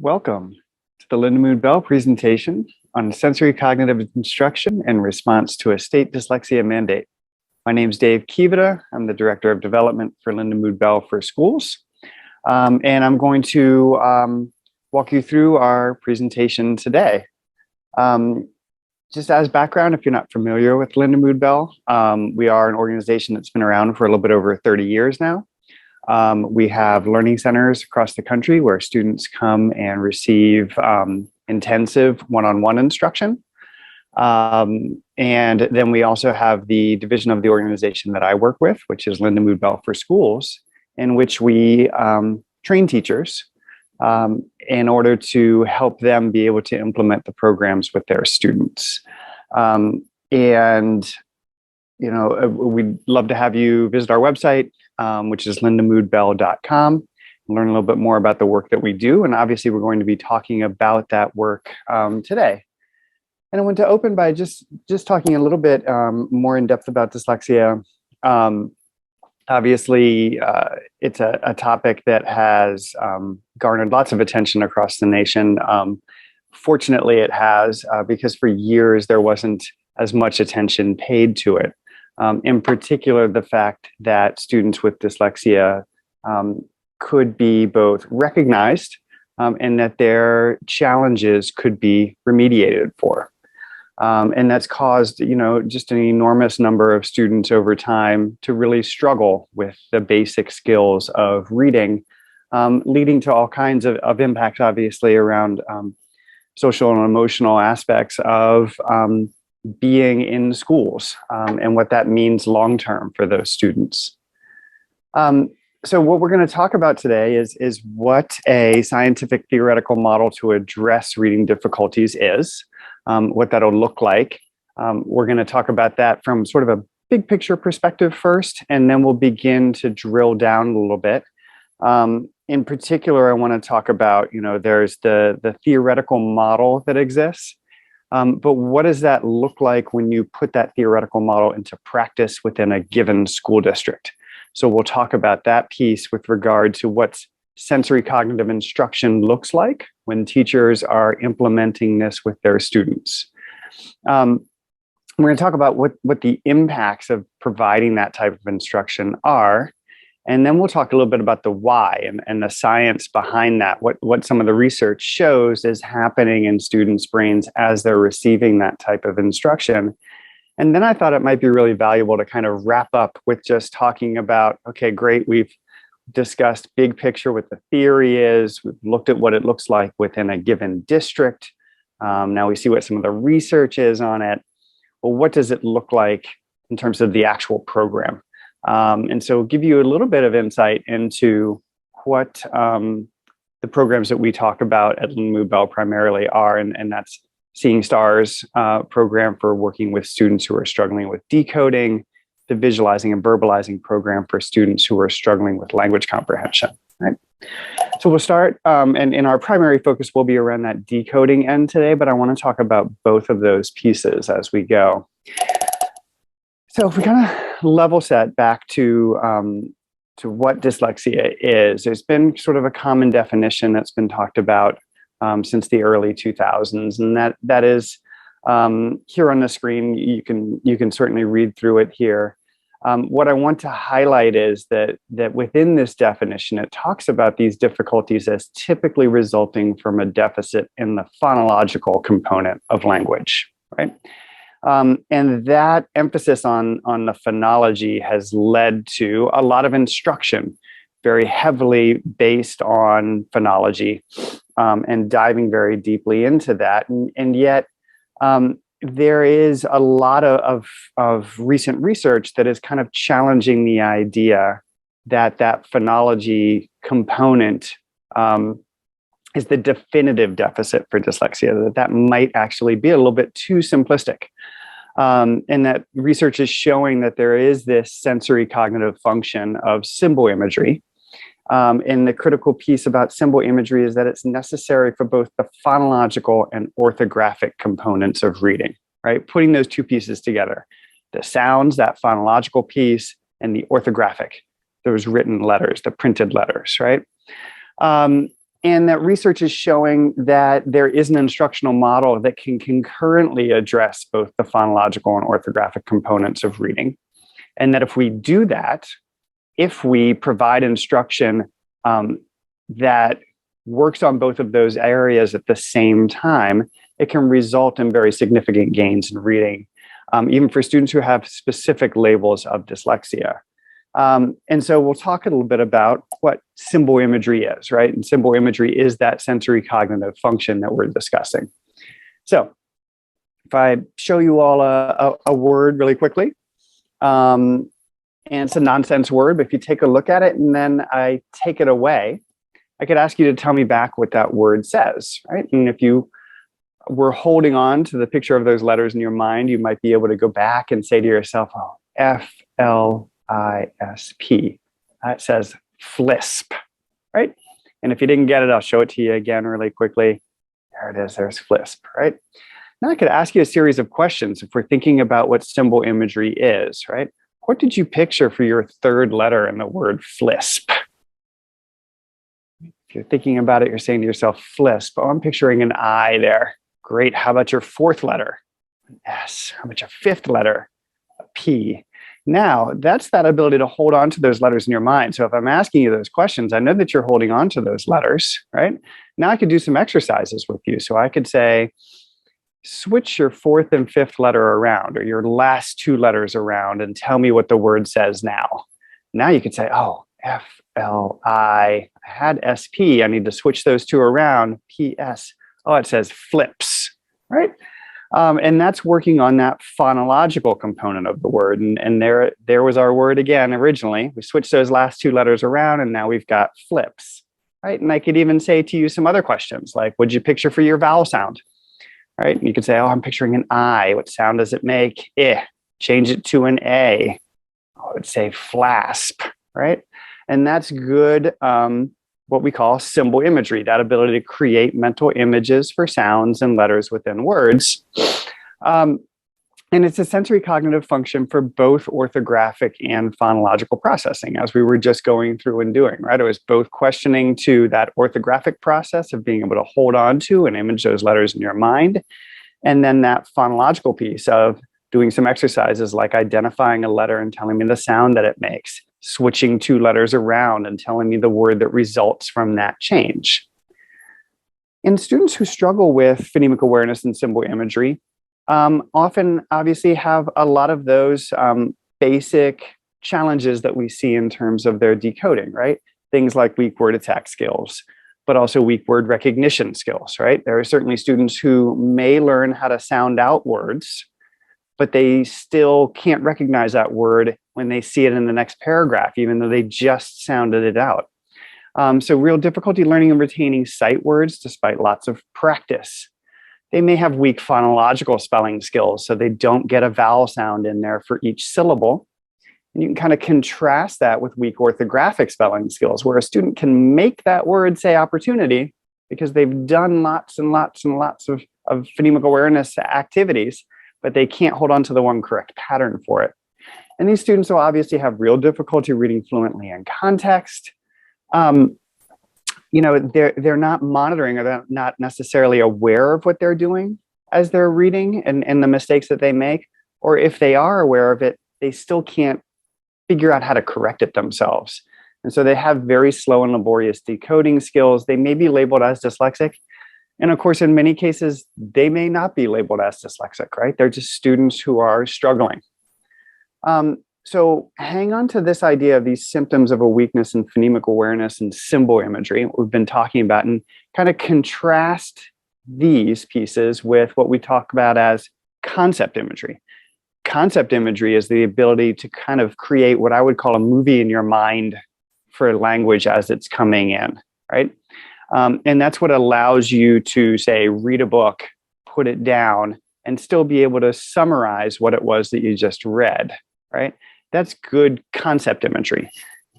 Welcome to the Lindamood-Bell presentation on sensory cognitive instruction in response to a state dyslexia mandate. My name is Dave Kiyvyra. I'm the Director of Development for Lindamood-Bell for Schools. And I'm going to walk you through our presentation today. Just as background, if you're not familiar with Lindamood-Bell, we are an organization that's been around for a little bit over 30 years now. We have learning centers across the country where students come and receive intensive one-on-one instruction. And then we also have the division of the organization that I work with, which is Lindamood-Bell for Schools, in which we train teachers in order to help them be able to implement the programs with their students. And we'd love to have you visit our website, which is lindamoodbell.com, and learn a little bit more about the work that we do. And obviously, we're going to be talking about that work today. And I want to open by just talking a little bit more in depth about dyslexia. Obviously, it's a topic that has garnered lots of attention across the nation. Fortunately, it has, because for years there wasn't as much attention paid to it. In particular, the fact that students with dyslexia could be both recognized and that their challenges could be remediated for. And that's caused, just an enormous number of students over time to really struggle with the basic skills of reading, leading to all kinds of impacts, obviously, around social and emotional aspects of being in schools and what that means long-term for those students. So what we're going to talk about today is what a scientific theoretical model to address reading difficulties is, what that'll look like. We're going to talk about that from sort of a big picture perspective first, and then we'll begin to drill down a little bit. In particular, I want to talk about, there's the theoretical model that exists. But what does that look like when you put that theoretical model into practice within a given school district? So we'll talk about that piece with regard to what sensory cognitive instruction looks like when teachers are implementing this with their students. We're going to talk about what the impacts of providing that type of instruction are. And then we'll talk a little bit about the why and the science behind that, what some of the research shows is happening in students' brains as they're receiving that type of instruction. And then I thought it might be really valuable to kind of wrap up with just talking about, okay, great, we've discussed big picture what the theory is, we've looked at what it looks like within a given district. Now we see what some of the research is on it. Well, what does it look like in terms of the actual program? And so give you a little bit of insight into what the programs that we talk about at Lindamood-Bell primarily are, and that's Seeing Stars program for working with students who are struggling with decoding, the Visualizing and Verbalizing program for students who are struggling with language comprehension. Right? So we'll start, and in our primary focus will be around that decoding end today, but I want to talk about both of those pieces as we go. So if we kind of level set back to what dyslexia is, there's been sort of a common definition that's been talked about since the early 2000s, and that is here on the screen. You can certainly read through it here. What I want to highlight is that within this definition, it talks about these difficulties as typically resulting from a deficit in the phonological component of language, right? And that emphasis on the phonology has led to a lot of instruction, very heavily based on phonology, and diving very deeply into that. And yet, there is a lot of recent research that is kind of challenging the idea that phonology component is the definitive deficit for dyslexia, that might actually be a little bit too simplistic. And that research is showing that there is this sensory cognitive function of symbol imagery. And the critical piece about symbol imagery is that it's necessary for both the phonological and orthographic components of reading, right? Putting those two pieces together, the sounds, that phonological piece, and the orthographic, those written letters, the printed letters, right? And that research is showing that there is an instructional model that can concurrently address both the phonological and orthographic components of reading. And that if we do that, if we provide instruction that works on both of those areas at the same time, it can result in very significant gains in reading, even for students who have specific labels of dyslexia. And so we'll talk a little bit about what symbol imagery is, right? And symbol imagery is that sensory cognitive function that we're discussing. So if I show you all a word really quickly, and it's a nonsense word, but if you take a look at it and then I take it away, I could ask you to tell me back what that word says, right? And if you were holding on to the picture of those letters in your mind, you might be able to go back and say to yourself, oh, F-L-I-S-P. That says flisp, right? And if you didn't get it, I'll show it to you again really quickly. There it is, there's flisp, right? Now I could ask you a series of questions if we're thinking about what symbol imagery is, right? What did you picture for your third letter in the word flisp? If you're thinking about it, you're saying to yourself, flisp. Oh, I'm picturing an I there. Great. How about your fourth letter? An S. How about your fifth letter? A P. Now, that's that ability to hold on to those letters in your mind. So if I'm asking you those questions, I know that you're holding on to those letters, right? Now I could do some exercises with you. So I could say, switch your fourth and fifth letter around, or your last two letters around, and tell me what the word says now. Now you could say, oh, F-L-I. I had S-P. I need to switch those two around. P-S. Oh, it says flips, right? And that's working on that phonological component of the word. And there was our word again originally. We switched those last two letters around, and now we've got flips, right? And I could even say to you some other questions, like, what'd you picture for your vowel sound, right? And you could say, oh, I'm picturing an I. What sound does it make? Eh. Change it to an A. I would say flasp, right? And that's good, what we call symbol imagery, that ability to create mental images for sounds and letters within words. And it's a sensory cognitive function for both orthographic and phonological processing, as we were just going through and doing, right? It was both questioning to that orthographic process of being able to hold on to and image those letters in your mind, and then that phonological piece of doing some exercises like identifying a letter and telling me the sound that it makes, switching two letters around and telling me the word that results from that change. In students who struggle with phonemic awareness and symbol imagery, often obviously have a lot of those basic challenges that we see in terms of their decoding, right? Things like weak word attack skills, but also weak word recognition skills, right? There are certainly students who may learn how to sound out words, but they still can't recognize that word when they see it in the next paragraph, even though they just sounded it out. So real difficulty learning and retaining sight words despite lots of practice. They may have weak phonological spelling skills, so they don't get a vowel sound in there for each syllable. And you can kind of contrast that with weak orthographic spelling skills, where a student can make that word say opportunity because they've done lots and lots and lots of phonemic awareness activities, but they can't hold on to the one correct pattern for it. And these students will obviously have real difficulty reading fluently in context. They're not monitoring, or they're not necessarily aware of what they're doing as they're reading and the mistakes that they make. Or if they are aware of it, they still can't figure out how to correct it themselves. And so they have very slow and laborious decoding skills. They may be labeled as dyslexic. And of course, in many cases, they may not be labeled as dyslexic, right? They're just students who are struggling. So hang on to this idea of these symptoms of a weakness in phonemic awareness and symbol imagery, what we've been talking about, and kind of contrast these pieces with what we talk about as concept imagery. Concept imagery is the ability to kind of create what I would call a movie in your mind for language as it's coming in, right? And that's what allows you to, say, read a book, put it down, and still be able to summarize what it was that you just read, right? That's good concept imagery,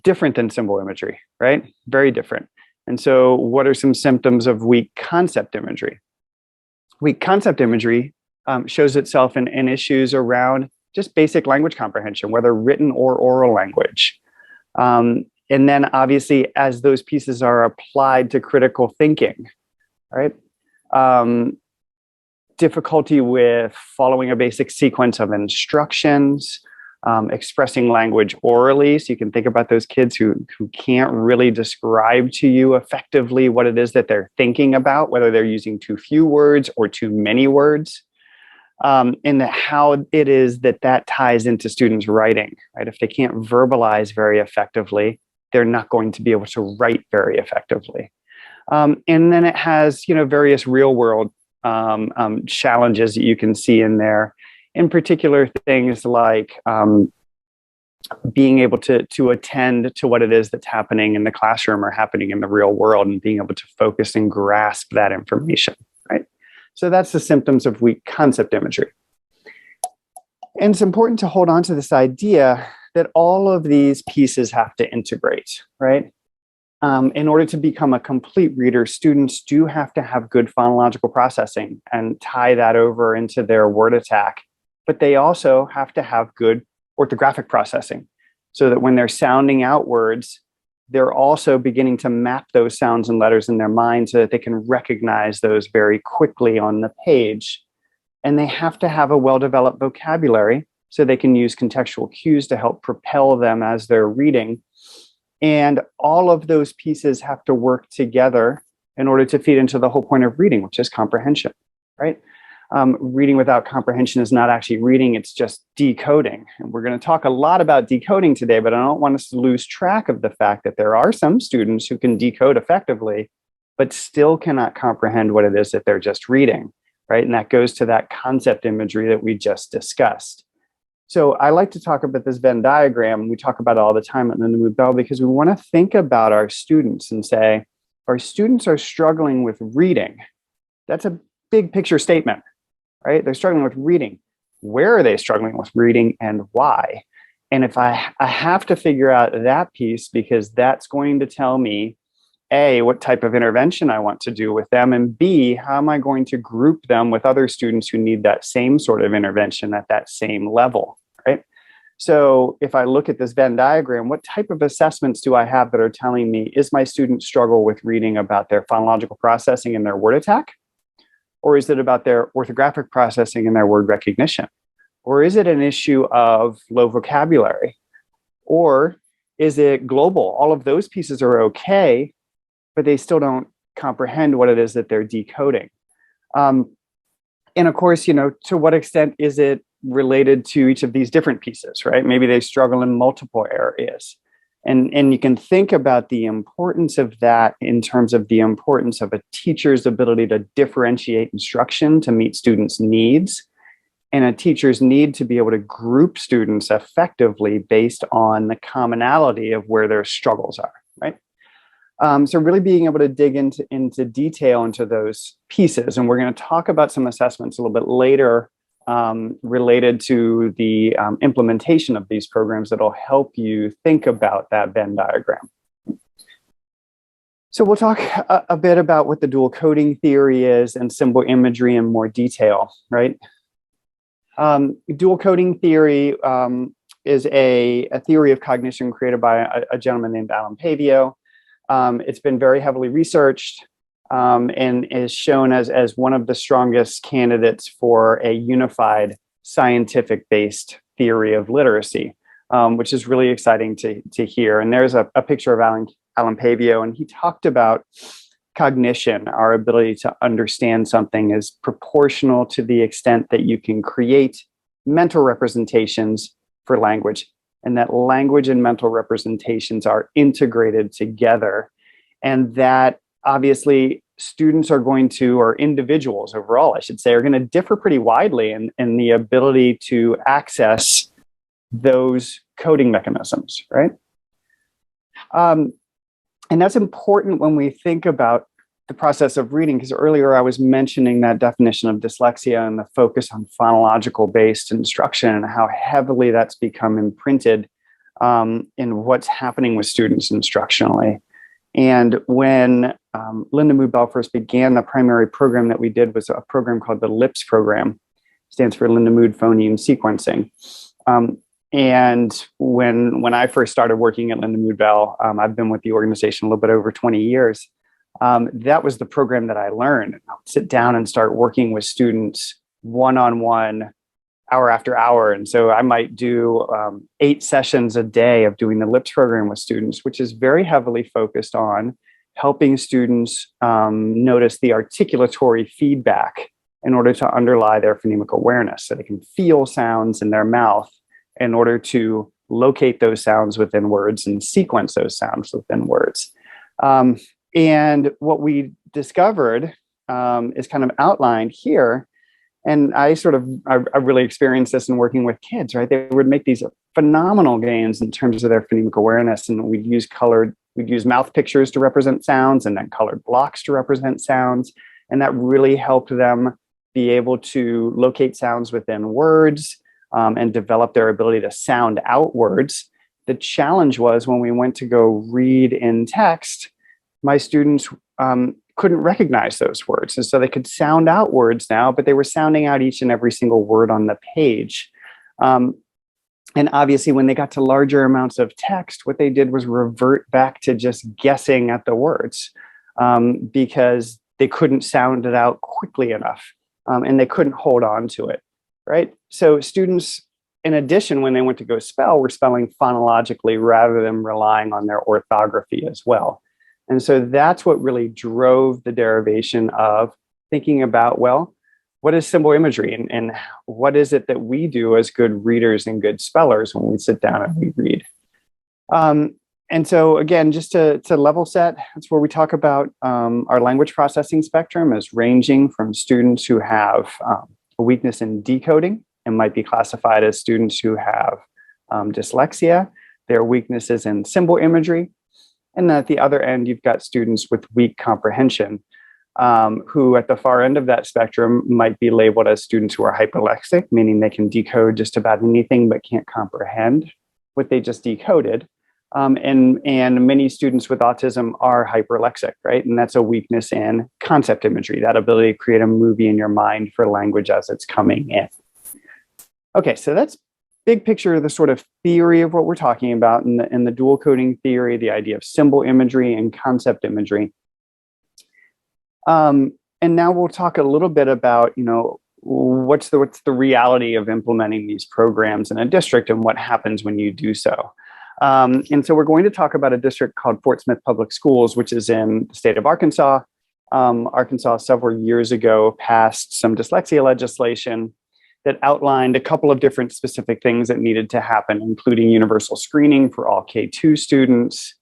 different than symbol imagery, right? Very different. And so what are some symptoms of weak concept imagery? Weak concept imagery shows itself in issues around just basic language comprehension, whether written or oral language. And then obviously, as those pieces are applied to critical thinking, right? Difficulty with following a basic sequence of instructions, expressing language orally. So you can think about those kids who can't really describe to you effectively what it is that they're thinking about, whether they're using too few words or too many words. And how it is that ties into students' writing, right? If they can't verbalize very effectively, they're not going to be able to write very effectively. And then it has, various real world challenges that you can see in there. In particular, things like being able to attend to what it is that's happening in the classroom or happening in the real world, and being able to focus and grasp that information, right? So that's the symptoms of weak concept imagery. And it's important to hold on to this idea that all of these pieces have to integrate, right? In order to become a complete reader, students do have to have good phonological processing and tie that over into their word attack. But they also have to have good orthographic processing, so that when they're sounding out words, they're also beginning to map those sounds and letters in their mind so that they can recognize those very quickly on the page. And they have to have a well-developed vocabulary so they can use contextual cues to help propel them as they're reading. And all of those pieces have to work together in order to feed into the whole point of reading, which is comprehension, right? Reading without comprehension is not actually reading, it's just decoding. And we're going to talk a lot about decoding today, but I don't want us to lose track of the fact that there are some students who can decode effectively, but still cannot comprehend what it is that they're just reading, right? And that goes to that concept imagery that we just discussed. So I like to talk about this Venn diagram. We talk about it all the time at Lindamood-Bell because we want to think about our students and say, our students are struggling with reading. That's a big picture statement, right? They're struggling with reading. Where are they struggling with reading and why? And if I have to figure out that piece, because that's going to tell me, A, what type of intervention I want to do with them, and B, how am I going to group them with other students who need that same sort of intervention at that same level, right? So if I look at this Venn diagram, what type of assessments do I have that are telling me, is my student struggle with reading about their phonological processing and their word attack? Or is it about their orthographic processing and their word recognition? Or is it an issue of low vocabulary? Or is it global? All of those pieces are okay, but they still don't comprehend what it is that they're decoding. And of course, to what extent is it related to each of these different pieces, right? Maybe they struggle in multiple areas. And you can think about the importance of that in terms of the importance of a teacher's ability to differentiate instruction to meet students' needs, and a teacher's need to be able to group students effectively based on the commonality of where their struggles are, right? So really being able to dig into detail into those pieces. And we're going to talk about some assessments a little bit later related to the implementation of these programs that'll help you think about that Venn diagram. So we'll talk a bit about what the dual coding theory is and symbol imagery in more detail, right? Dual coding theory is a theory of cognition created by a gentleman named Alan Pavio. It's been very heavily researched and is shown as one of the strongest candidates for a unified scientific-based theory of literacy, which is really exciting to hear. And there's a picture of Alan Pavio, and he talked about cognition, our ability to understand something, is proportional to the extent that you can create mental representations for language, and that language and mental representations are integrated together. And that obviously students are going to, or individuals overall, I should say, are going to differ pretty widely in the ability to access those coding mechanisms, right? And that's important when we think about the process of reading, because earlier I was mentioning that definition of dyslexia and the focus on phonological-based instruction and how heavily that's become imprinted in what's happening with students instructionally. And when Lindamood-Bell first began, the primary program that we did was a program called the LIPS program, stands for Lindamood Phoneme Sequencing. And when I first started working at Lindamood-Bell, I've been with the organization a little bit over 20 years. That was the program that I learned. I would sit down and start working with students one-on-one, hour after hour. And so I might do 8 sessions a day of doing the LIPS program with students, which is very heavily focused on helping students notice the articulatory feedback in order to underlie their phonemic awareness, so they can feel sounds in their mouth in order to locate those sounds within words and sequence those sounds within words. And what we discovered is kind of outlined here. And I really experienced this in working with kids, right? They would make these phenomenal gains in terms of their phonemic awareness. And we'd use mouth pictures to represent sounds and then colored blocks to represent sounds. And that really helped them be able to locate sounds within words and develop their ability to sound out words. The challenge was when we went to go read in text, my students couldn't recognize those words. And so they could sound out words now, but they were sounding out each and every single word on the page. And obviously, when they got to larger amounts of text, what they did was revert back to just guessing at the words because they couldn't sound it out quickly enough and they couldn't hold on to it, right? So students, in addition, when they went to go spell, were spelling phonologically rather than relying on their orthography as well. And so that's what really drove the derivation of thinking about, well, what is symbol imagery and what is it that we do as good readers and good spellers when we sit down and we read? And so again, just to level set, that's where we talk about our language processing spectrum as ranging from students who have a weakness in decoding and might be classified as students who have dyslexia, their weaknesses in symbol imagery. And then at the other end, you've got students with weak comprehension, who at the far end of that spectrum might be labeled as students who are hyperlexic, meaning they can decode just about anything but can't comprehend what they just decoded. And many students with autism are hyperlexic, right? And that's a weakness in concept imagery, that ability to create a movie in your mind for language as it's coming in. Okay, so that's big picture of the sort of theory of what we're talking about in the dual coding theory, the idea of symbol imagery and concept imagery. And now we'll talk a little bit about, what's the reality of implementing these programs in a district and what happens when you do so. And so we're going to talk about a district called Fort Smith Public Schools, which is in the state of Arkansas. Arkansas several years ago passed some dyslexia legislation that outlined a couple of different specific things that needed to happen, including universal screening for all K2 students,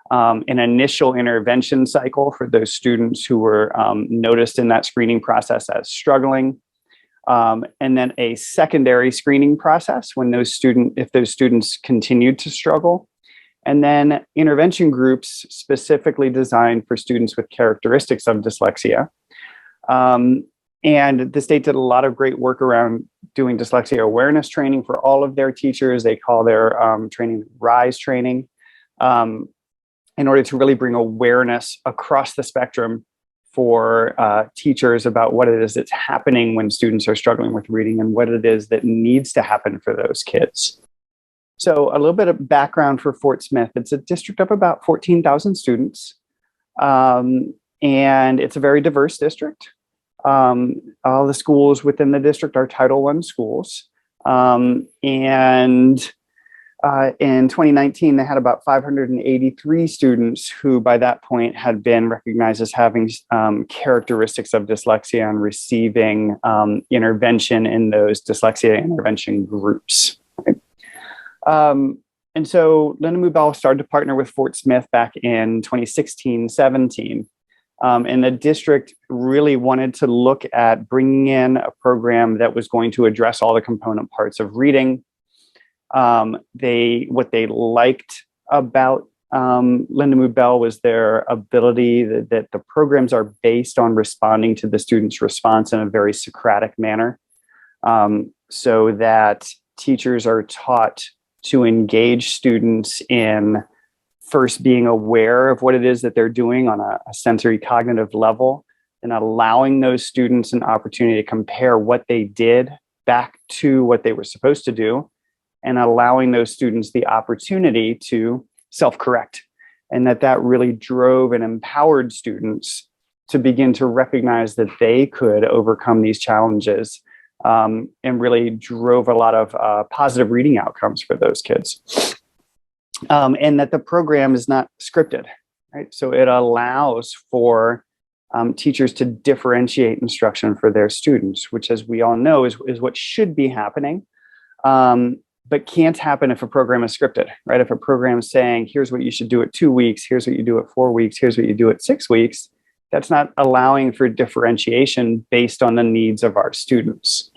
an initial intervention cycle for those students who were noticed in that screening process as struggling, and then a secondary screening process if those students continued to struggle, and then intervention groups specifically designed for students with characteristics of dyslexia. And the state did a lot of great work around doing dyslexia awareness training for all of their teachers. They call their training RISE training, in order to really bring awareness across the spectrum for teachers about what it is that's happening when students are struggling with reading and what it is that needs to happen for those kids. So a little bit of background for Fort Smith. It's a district of about 14,000 students, and it's a very diverse district. All the schools within the district are Title I schools. And in 2019, they had about 583 students who by that point had been recognized as having characteristics of dyslexia and receiving intervention in those dyslexia intervention groups. Right? And so Lindamood-Bell started to partner with Fort Smith back in 2016-17. And the district really wanted to look at bringing in a program that was going to address all the component parts of reading. What they liked about Lindamood-Bell was their ability that the programs are based on responding to the student's response in a very Socratic manner, so that teachers are taught to engage students in first being aware of what it is that they're doing on a sensory cognitive level and allowing those students an opportunity to compare what they did back to what they were supposed to do, and allowing those students the opportunity to self-correct. And that really drove and empowered students to begin to recognize that they could overcome these challenges, and really drove a lot of positive reading outcomes for those kids. And that the program is not scripted, right? So it allows for teachers to differentiate instruction for their students, which, as we all know, is what should be happening, but can't happen if a program is scripted, right? If a program is saying, here's what you should do at 2 weeks, here's what you do at 4 weeks, here's what you do at 6 weeks, that's not allowing for differentiation based on the needs of our students.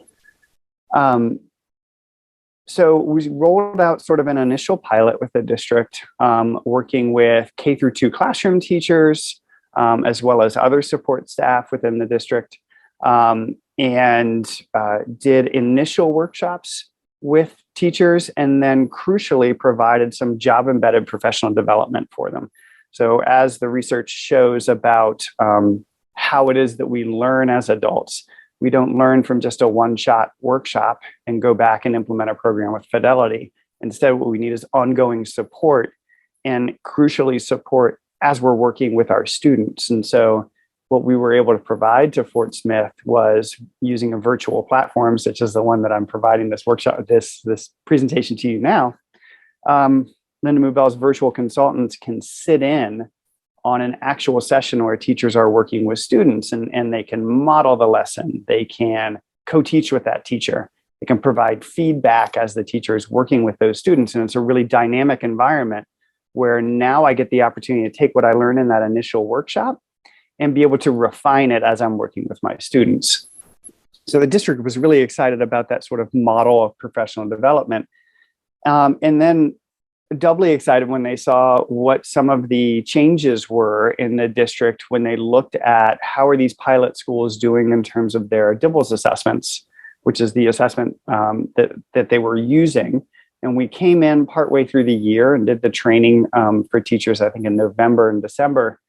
So we rolled out sort of an initial pilot with the district, working with K through 2 classroom teachers, as well as other support staff within the district, and did initial workshops with teachers, and then crucially provided some job-embedded professional development for them. So as the research shows about how it is that we learn as adults, we don't learn from just a one-shot workshop and go back and implement a program with fidelity. Instead, what we need is ongoing support, and crucially support as we're working with our students. And so what we were able to provide to Fort Smith was using a virtual platform, such as the one that I'm providing this workshop, this presentation to you now. Lindamood-Bell's virtual consultants can sit in on an actual session where teachers are working with students, and they can model the lesson. They can co-teach with that teacher. They can provide feedback as the teacher is working with those students. And it's a really dynamic environment where now I get the opportunity to take what I learned in that initial workshop and be able to refine it as I'm working with my students. So the district was really excited about that sort of model of professional development. And then doubly excited when they saw what some of the changes were in the district when they looked at how are these pilot schools doing in terms of their DIBELS assessments, which is the assessment that they were using. And we came in partway through the year and did the training for teachers, I think in November and December,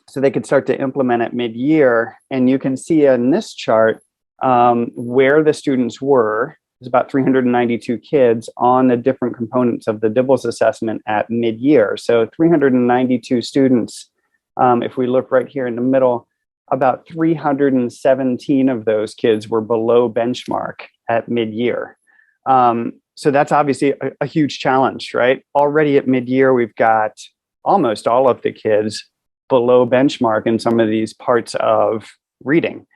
so they could start to implement it mid-year. And you can see in this chart where the students were. There's about 392 kids on the different components of the DIBELS assessment at mid-year. So 392 students, if we look right here in the middle, about 317 of those kids were below benchmark at mid-year. So that's obviously a huge challenge, right? Already at mid-year, we've got almost all of the kids below benchmark in some of these parts of reading.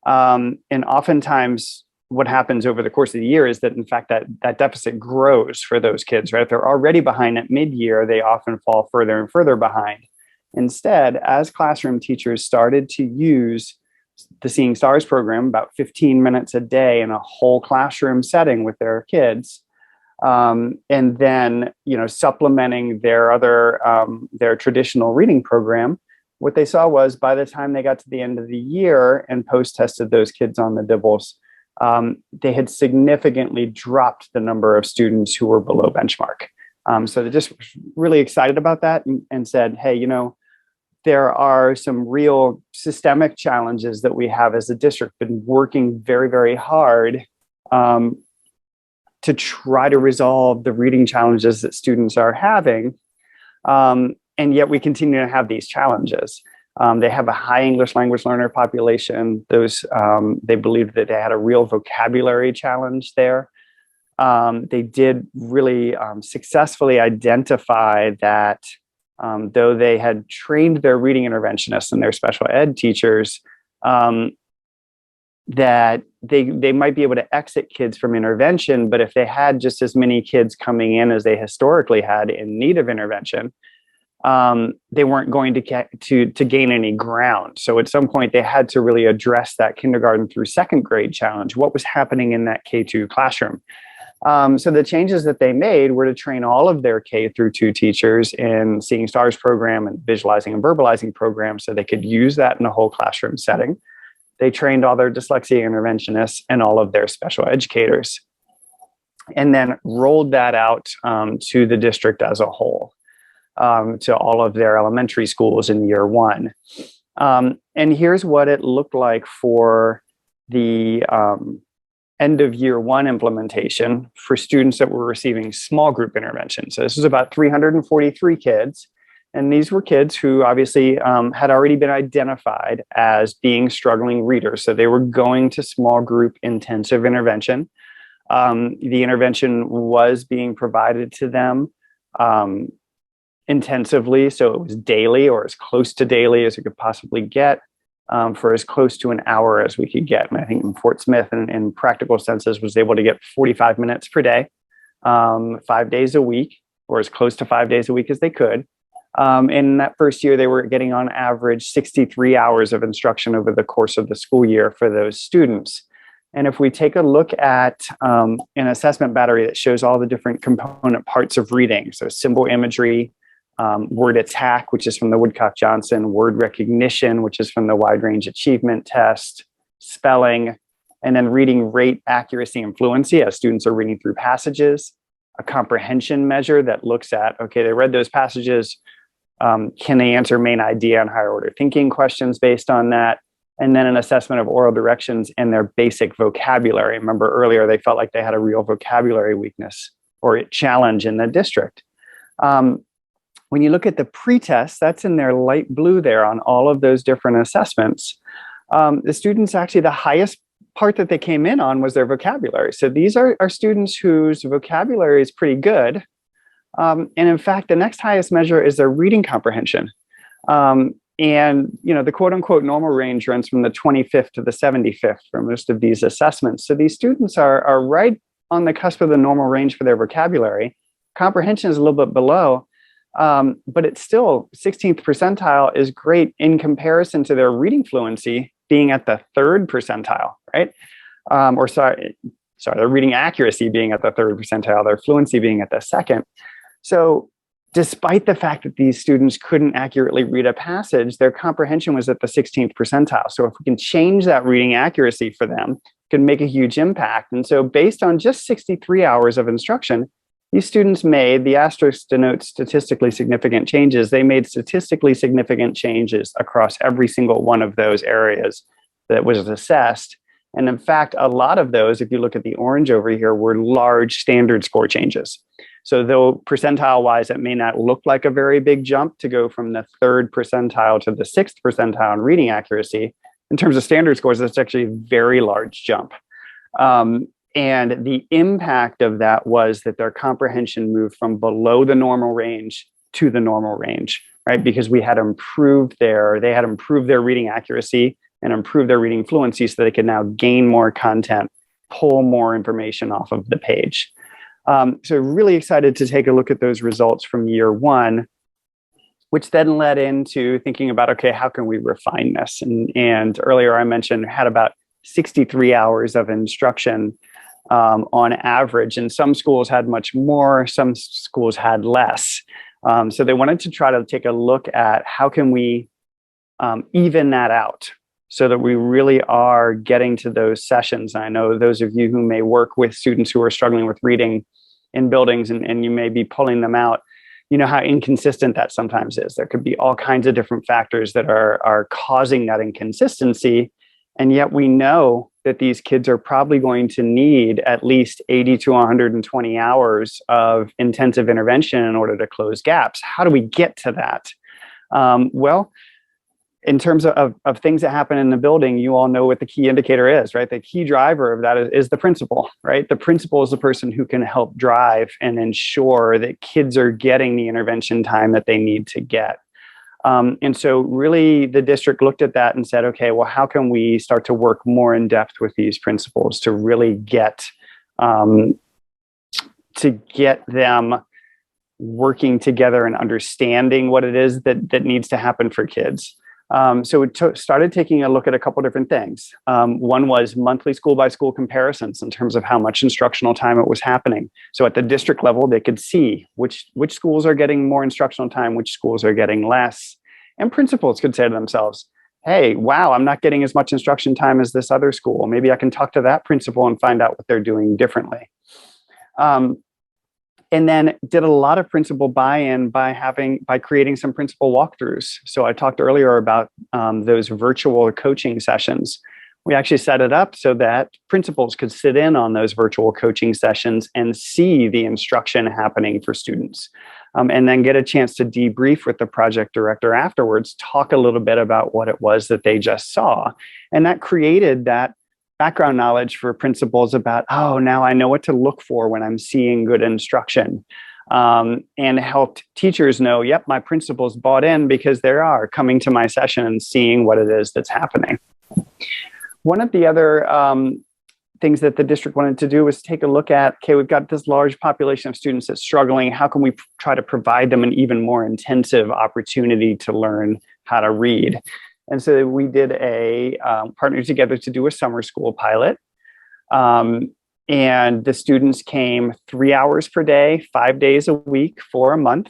And oftentimes, what happens over the course of the year is that, in fact, that deficit grows for those kids, right? If they're already behind at mid-year, they often fall further and further behind. Instead, as classroom teachers started to use the Seeing Stars program, about 15 minutes a day in a whole classroom setting with their kids, and then, supplementing their other, their traditional reading program, what they saw was by the time they got to the end of the year and post-tested those kids on the DIBELS, they had significantly dropped the number of students who were below benchmark. So they just really excited about that and said, hey, there are some real systemic challenges that we have as a district, been working very, very hard to try to resolve the reading challenges that students are having. And yet we continue to have these challenges. They have a high English language learner population. They believed that they had a real vocabulary challenge there. They did really successfully identify that though they had trained their reading interventionists and their special ed teachers, that they might be able to exit kids from intervention, but if they had just as many kids coming in as they historically had in need of intervention, they weren't going to gain any ground. So at some point, they had to really address that kindergarten through second grade challenge. What was happening in that K-2 classroom? So the changes that they made were to train all of their K through 2 teachers in Seeing Stars program and visualizing and verbalizing program so they could use that in a whole classroom setting. They trained all their dyslexia interventionists and all of their special educators, and then rolled that out to the district as a whole, to all of their elementary schools in year 1. And here's what it looked like for the end of year one implementation for students that were receiving small group intervention. So this was about 343 kids. And these were kids who obviously had already been identified as being struggling readers. So they were going to small group intensive intervention. The intervention was being provided to them intensively. So it was daily, or as close to daily as it could possibly get, for as close to an hour as we could get. And I think in Fort Smith, in practical senses, was able to get 45 minutes per day, 5 days a week, or as close to 5 days a week as they could. In that first year, they were getting on average 63 hours of instruction over the course of the school year for those students. And if we take a look at an assessment battery that shows all the different component parts of reading, so symbol imagery, word attack, which is from the Woodcock-Johnson, word recognition, which is from the wide range achievement test, spelling, and then reading rate, accuracy, and fluency as students are reading through passages, a comprehension measure that looks at, okay, they read those passages, can they answer main idea and higher order thinking questions based on that? And then an assessment of oral directions and their basic vocabulary. Remember earlier, they felt like they had a real vocabulary weakness or a challenge in the district. When you look at the pretest, that's in their light blue there on all of those different assessments. The students, actually the highest part that they came in on was their vocabulary. So these are students whose vocabulary is pretty good. And in fact, the next highest measure is their reading comprehension. And the quote unquote normal range runs from the 25th to the 75th for most of these assessments. So these students are right on the cusp of the normal range for their vocabulary. Comprehension is a little bit below, but it's still 16th percentile is great in comparison to their reading fluency being at the 3rd percentile, right? Their reading accuracy being at the 3rd percentile, their fluency being at the 2nd. So despite the fact that these students couldn't accurately read a passage, their comprehension was at the 16th percentile. So if we can change that reading accuracy for them, it can make a huge impact. And so based on just 63 hours of instruction, these students made, the asterisk denotes statistically significant changes, they made statistically significant changes across every single one of those areas that was assessed. And in fact, a lot of those, if you look at the orange over here, were large standard score changes. So though percentile-wise, it may not look like a very big jump to go from the 3rd percentile to the 6th percentile in reading accuracy, in terms of standard scores, that's actually a very large jump. And the impact of that was that their comprehension moved from below the normal range to the normal range, right? Because they had improved their reading accuracy and improved their reading fluency so they could now gain more content, pull more information off of the page. So really excited to take a look at those results from year one, which then led into thinking about, okay, how can we refine this? And earlier I mentioned had about 63 hours of instruction on average, and some schools had much more, some schools had less. So they wanted to try to take a look at how can we even that out so that we really are getting to those sessions. I know those of you who may work with students who are struggling with reading in buildings and you may be pulling them out, you know how inconsistent that sometimes is. There could be all kinds of different factors that are causing that inconsistency. And yet we know that these kids are probably going to need at least 80 to 120 hours of intensive intervention in order to close gaps. How do we get to that? Well, in terms of things that happen in the building, you all know what the key indicator is, right? The key driver of that is the principal, right? The principal is the person who can help drive and ensure that kids are getting the intervention time that they need to get. And so really the district looked at that and said, okay, well, how can we start to work more in depth with these principals to really get them working together and understanding what it is that needs to happen for kids. So we started taking a look at a couple different things. One was monthly school by school comparisons in terms of how much instructional time it was happening. So at the district level, they could see which schools are getting more instructional time, which schools are getting less. And principals could say to themselves, hey, wow, I'm not getting as much instruction time as this other school. Maybe I can talk to that principal and find out what they're doing differently. And then did a lot of principal buy-in by creating some principal walkthroughs. So I talked earlier about those virtual coaching sessions We actually set it up so that principals could sit in on those virtual coaching sessions and see the instruction happening for students, and then get a chance to debrief with the project director afterwards, talk a little bit about what it was that they just saw. And that created that background knowledge for principals about, oh, now I know what to look for when I'm seeing good instruction. And helped teachers know, yep, my principals bought in because they are coming to my session and seeing what it is that's happening. One of the other things that the district wanted to do was take a look at, okay, we've got this large population of students that's struggling. How can we try to provide them an even more intensive opportunity to learn how to read? And so we did a partnered together to do a summer school pilot. And the students came 3 hours per day, 5 days a week for a month.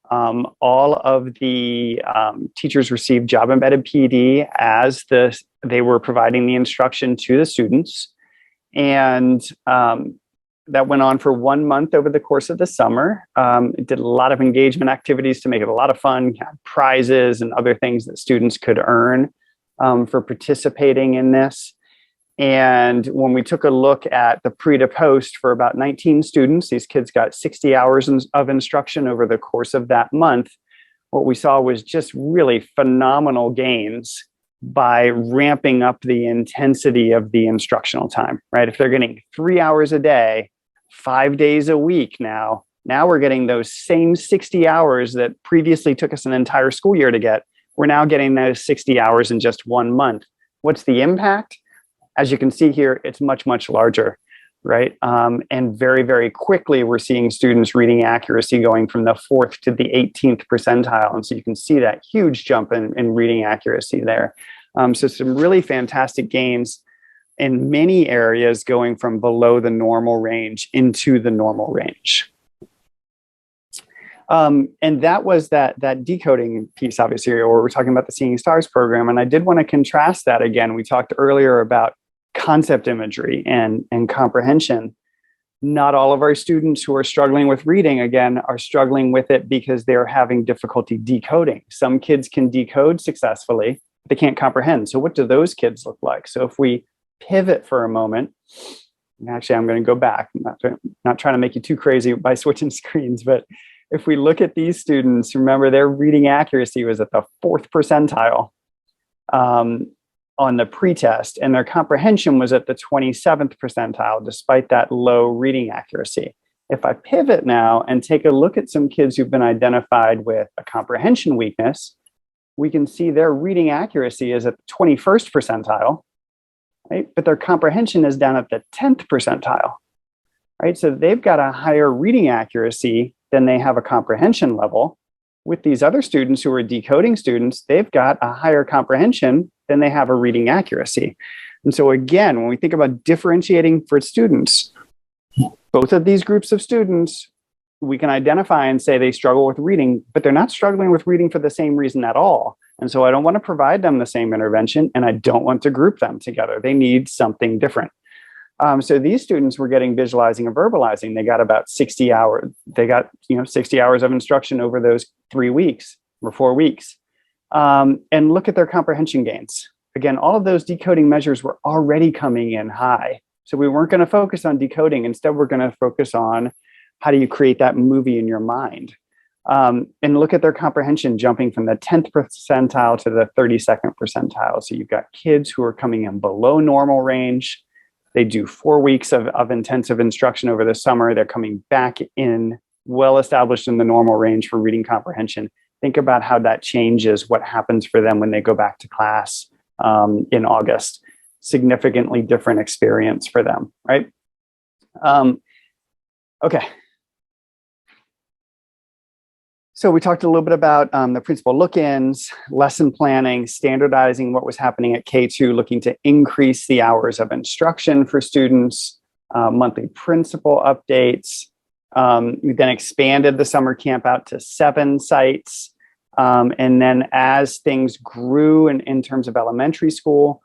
All of the teachers received job-embedded PD as they were providing the instruction to the students. And that went on for 1 month over the course of the summer. It did a lot of engagement activities to make it a lot of fun, had prizes and other things that students could earn for participating in this. And when we took a look at the pre to post for about 19 students, these kids got 60 hours of instruction over the course of that month. What we saw was just really phenomenal gains by ramping up the intensity of the instructional time, right? If they're getting 3 hours a day, 5 days a week now we're getting those same 60 hours that previously took us an entire school year to get. We're now getting those 60 hours in just 1 month. What's the impact? As you can see here, it's much, much larger, right? And very, very quickly, we're seeing students' reading accuracy going from the 4th to the 18th percentile. And so you can see that huge jump in reading accuracy there. So some really fantastic gains in many areas going from below the normal range into the normal range. And that was that decoding piece, obviously, or we're talking about the Seeing Stars program. And I did want to contrast that again. We talked earlier about concept imagery and comprehension. Not all of our students who are struggling with reading, again, are struggling with it because they're having difficulty decoding. Some kids can decode successfully, but they can't comprehend. So what do those kids look like? So if we pivot for a moment, and actually I'm going to go back, I'm not trying to make you too crazy by switching screens, but if we look at these students, remember their reading accuracy was at the 4th percentile on the pretest, and their comprehension was at the 27th percentile, despite that low reading accuracy. If I pivot now and take a look at some kids who've been identified with a comprehension weakness, we can see their reading accuracy is at the 21st percentile, right? But their comprehension is down at the 10th percentile, right? So they've got a higher reading accuracy than they have a comprehension level. With these other students who are decoding students, they've got a higher comprehension than they have a reading accuracy. And so again, when we think about differentiating for students, both of these groups of students, we can identify and say they struggle with reading, but they're not struggling with reading for the same reason at all. And so I don't want to provide them the same intervention, and I don't want to group them together. They need something different. So these students were getting visualizing and verbalizing. They got about 60 hours. They got 60 hours of instruction over those 3 weeks or 4 weeks. And look at their comprehension gains. Again, all of those decoding measures were already coming in high. So we weren't going to focus on decoding. Instead, we're going to focus on how do you create that movie in your mind. And look at their comprehension jumping from the 10th percentile to the 32nd percentile. So you've got kids who are coming in below normal range. They do 4 weeks of intensive instruction over the summer. They're coming back in well established in the normal range for reading comprehension. Think about how that changes what happens for them when they go back to class in August. Significantly different experience for them, right? Okay. So we talked a little bit about the principal look-ins, lesson planning, standardizing what was happening at K2, looking to increase the hours of instruction for students, monthly principal updates. We then expanded the summer camp out to 7 sites. And then as things grew in terms of elementary school,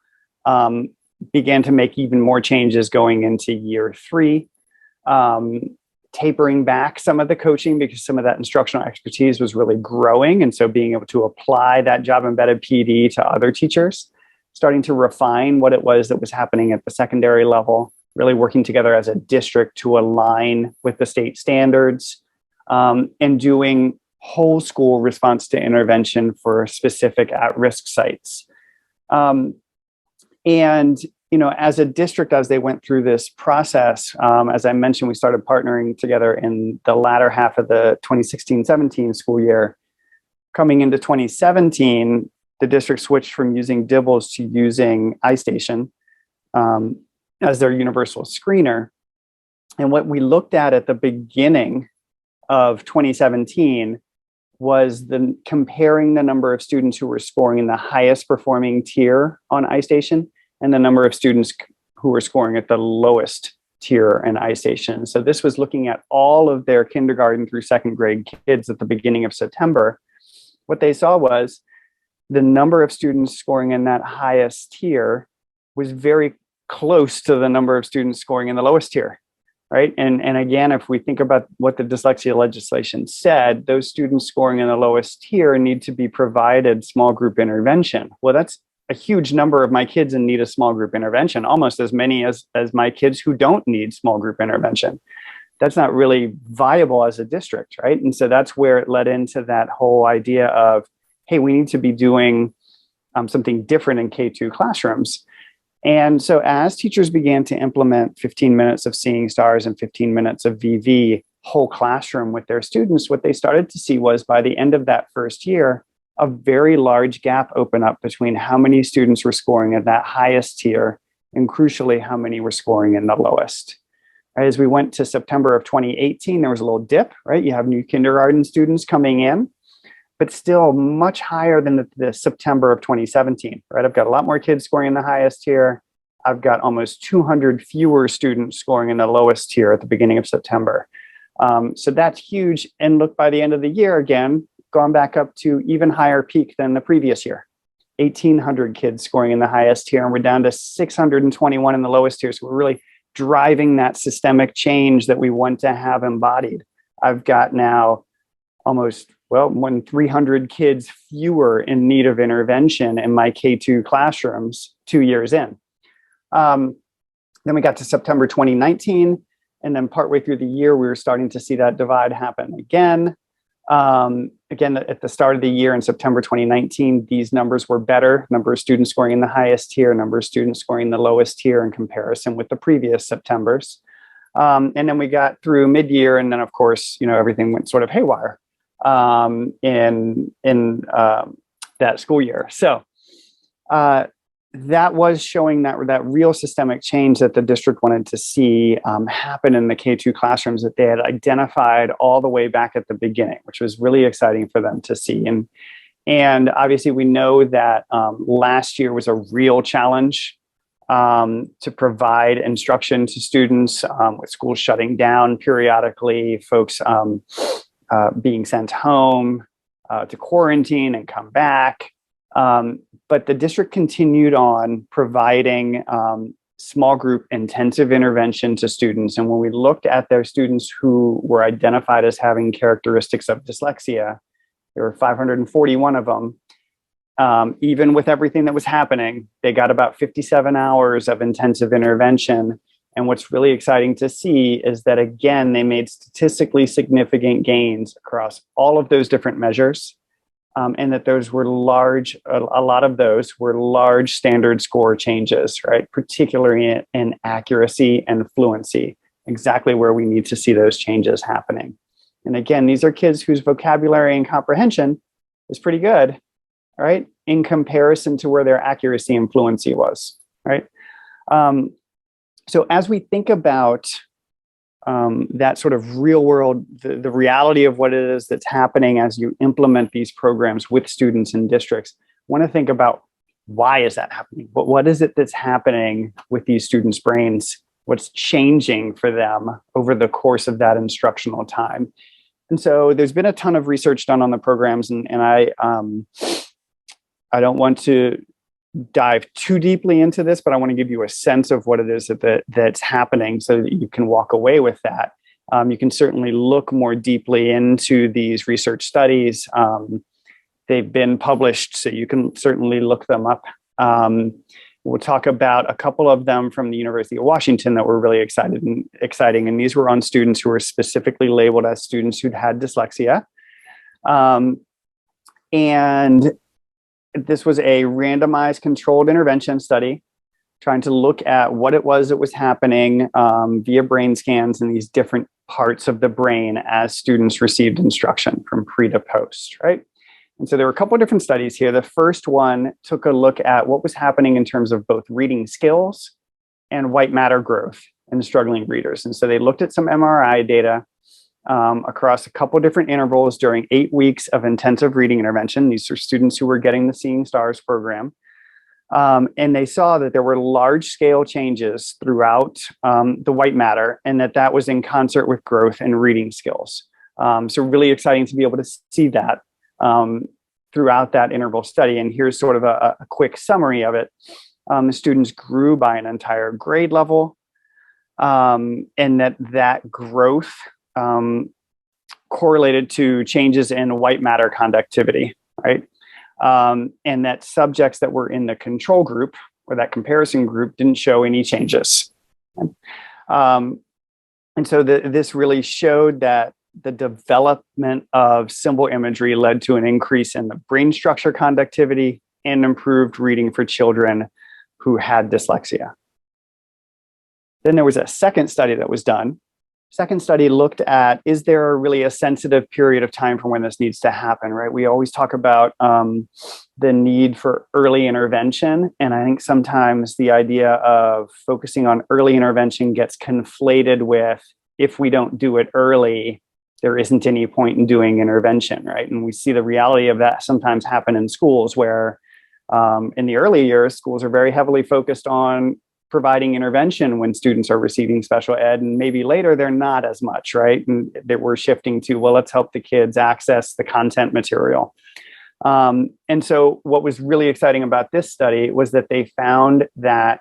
began to make even more changes going into year 3. Tapering back some of the coaching because some of that instructional expertise was really growing. And so being able to apply that job embedded PD to other teachers. starting to refine what it was that was happening at the secondary level, really working together as a district to align with the state standards, and doing whole school response to intervention for specific at-risk sites. And as a district, as they went through this process, as I mentioned, we started partnering together in the latter half of the 2016-17 school year. Coming into 2017, the district switched from using DIBELS to using iStation as their universal screener. And what we looked at the beginning of 2017 was comparing the number of students who were scoring in the highest performing tier on iStation and the number of students who were scoring at the lowest tier in iStation. So this was looking at all of their kindergarten through second grade kids at the beginning of September. What they saw was the number of students scoring in that highest tier was very close to the number of students scoring in the lowest tier, right? And again, if we think about what the dyslexia legislation said, those students scoring in the lowest tier need to be provided small group intervention. Well, that's a huge number of my kids in need of small group intervention, almost as many as my kids who don't need small group intervention. That's not really viable as a district, right? And so that's where it led into that whole idea of, hey, we need to be doing something different in K2 classrooms. And so as teachers began to implement 15 minutes of Seeing Stars and 15 minutes of VV whole classroom with their students, what they started to see was by the end of that first year, a very large gap open up between how many students were scoring at that highest tier and crucially, how many were scoring in the lowest. As we went to September of 2018, there was a little dip, right? You have new kindergarten students coming in, but still much higher than the September of 2017, right? I've got a lot more kids scoring in the highest tier. I've got almost 200 fewer students scoring in the lowest tier at the beginning of September. So that's huge. And look, by the end of the year, again, gone back up to even higher peak than the previous year. 1,800 kids scoring in the highest tier, and we're down to 621 in the lowest tier. So we're really driving that systemic change that we want to have embodied. I've got now almost, more than 300 kids fewer in need of intervention in my K2 classrooms 2 years in. Then we got to September 2019, and then partway through the year, we were starting to see that divide happen again. Again, at the start of the year in September 2019, these numbers were better. Number of students scoring in the highest tier, number of students scoring in the lowest tier in comparison with the previous Septembers. And then we got through mid-year, and then of course, everything went sort of haywire in that school year. So that was showing that real systemic change that the district wanted to see happen in the K2 classrooms that they had identified all the way back at the beginning, which was really exciting for them to see. And obviously we know that last year was a real challenge to provide instruction to students with schools shutting down periodically, folks being sent home to quarantine and come back. But the district continued on providing small group intensive intervention to students. And when we looked at their students who were identified as having characteristics of dyslexia, there were 541 of them. Even with everything that was happening, they got about 57 hours of intensive intervention. And what's really exciting to see is that, again, they made statistically significant gains across all of those different measures. And that those were a lot of those were large standard score changes, right? Particularly in accuracy and fluency, exactly where we need to see those changes happening. And again, these are kids whose vocabulary and comprehension is pretty good, right? In comparison to where their accuracy and fluency was, right? So as we think about that sort of real world, the reality of what it is that's happening as you implement these programs with students in districts, I want to think about why is that happening? What is it that's happening with these students' brains? What's changing for them over the course of that instructional time? And so there's been a ton of research done on the programs, and I don't want to dive too deeply into this, but I want to give you a sense of what it is that's happening so that you can walk away with that. You can certainly look more deeply into these research studies. They've been published, so you can certainly look them up We'll talk about a couple of them from the University of Washington that were really exciting. And these were on students who were specifically labeled as students who'd had dyslexia. And this was a randomized controlled intervention study trying to look at what it was that was happening via brain scans in these different parts of the brain as students received instruction from pre to post, right? And so there were a couple of different studies here. The first one took a look at what was happening in terms of both reading skills and white matter growth in struggling readers. And so they looked at some MRI data across a couple of different intervals during 8 weeks of intensive reading intervention. These are students who were getting the Seeing Stars program. And they saw that there were large scale changes throughout the white matter, and that was in concert with growth in reading skills. So really exciting to be able to see that throughout that interval study. And here's sort of a quick summary of it. The students grew by an entire grade level, and that growth correlated to changes in white matter conductivity, right? And that subjects that were in the control group or that comparison group didn't show any changes. And so this really showed that the development of symbol imagery led to an increase in the brain structure conductivity and improved reading for children who had dyslexia. Then there was a second study that was done. Second study looked at, is there really a sensitive period of time for when this needs to happen, right? We always talk about the need for early intervention. And I think sometimes the idea of focusing on early intervention gets conflated with, if we don't do it early, there isn't any point in doing intervention, right? And we see the reality of that sometimes happen in schools where in the early years, schools are very heavily focused on providing intervention when students are receiving special ed, and maybe later they're not as much, right? And that we're shifting to, well, let's help the kids access the content material. And so what was really exciting about this study was that they found that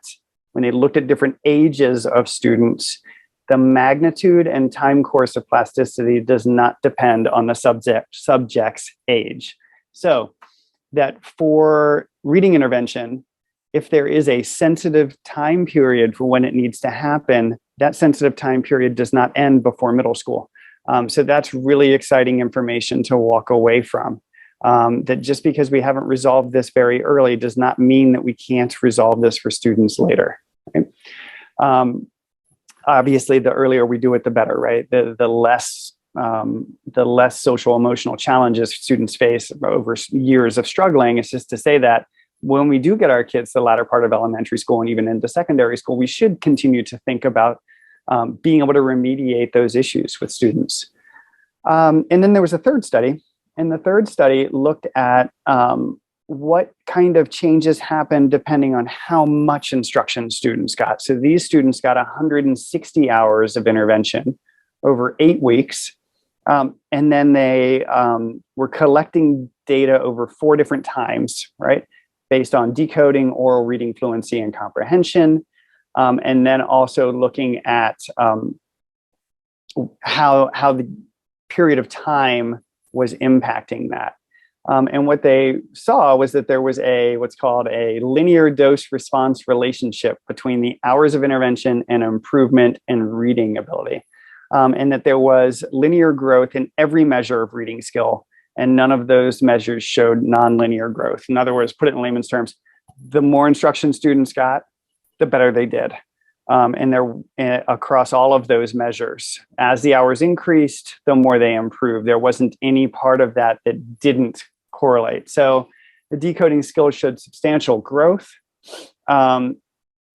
when they looked at different ages of students, the magnitude and time course of plasticity does not depend on the subject's age. So that for reading intervention, if there is a sensitive time period for when it needs to happen, that sensitive time period does not end before middle school. So that's really exciting information to walk away from. That just because we haven't resolved this very early does not mean that we can't resolve this for students later. Right? Obviously, the earlier we do it, the better, right? The less social emotional challenges students face over years of struggling. It's just to say that when we do get our kids to the latter part of elementary school and even into secondary school, we should continue to think about being able to remediate those issues with students. And then there was a third study, and the third study looked at what kind of changes happened depending on how much instruction students got. So these students got 160 hours of intervention over 8 weeks. And then they were collecting data over 4 different times, right? Based on decoding, oral reading fluency, and comprehension. And then also looking at how the period of time was impacting that. And what they saw was that there was what's called a linear dose response relationship between the hours of intervention and improvement in reading ability. And that there was linear growth in every measure of reading skill, and none of those measures showed nonlinear growth. In other words, put it in layman's terms, the more instruction students got, the better they did. And they're across all of those measures. As the hours increased, the more they improved. There wasn't any part of that that didn't correlate. So the decoding skills showed substantial growth. And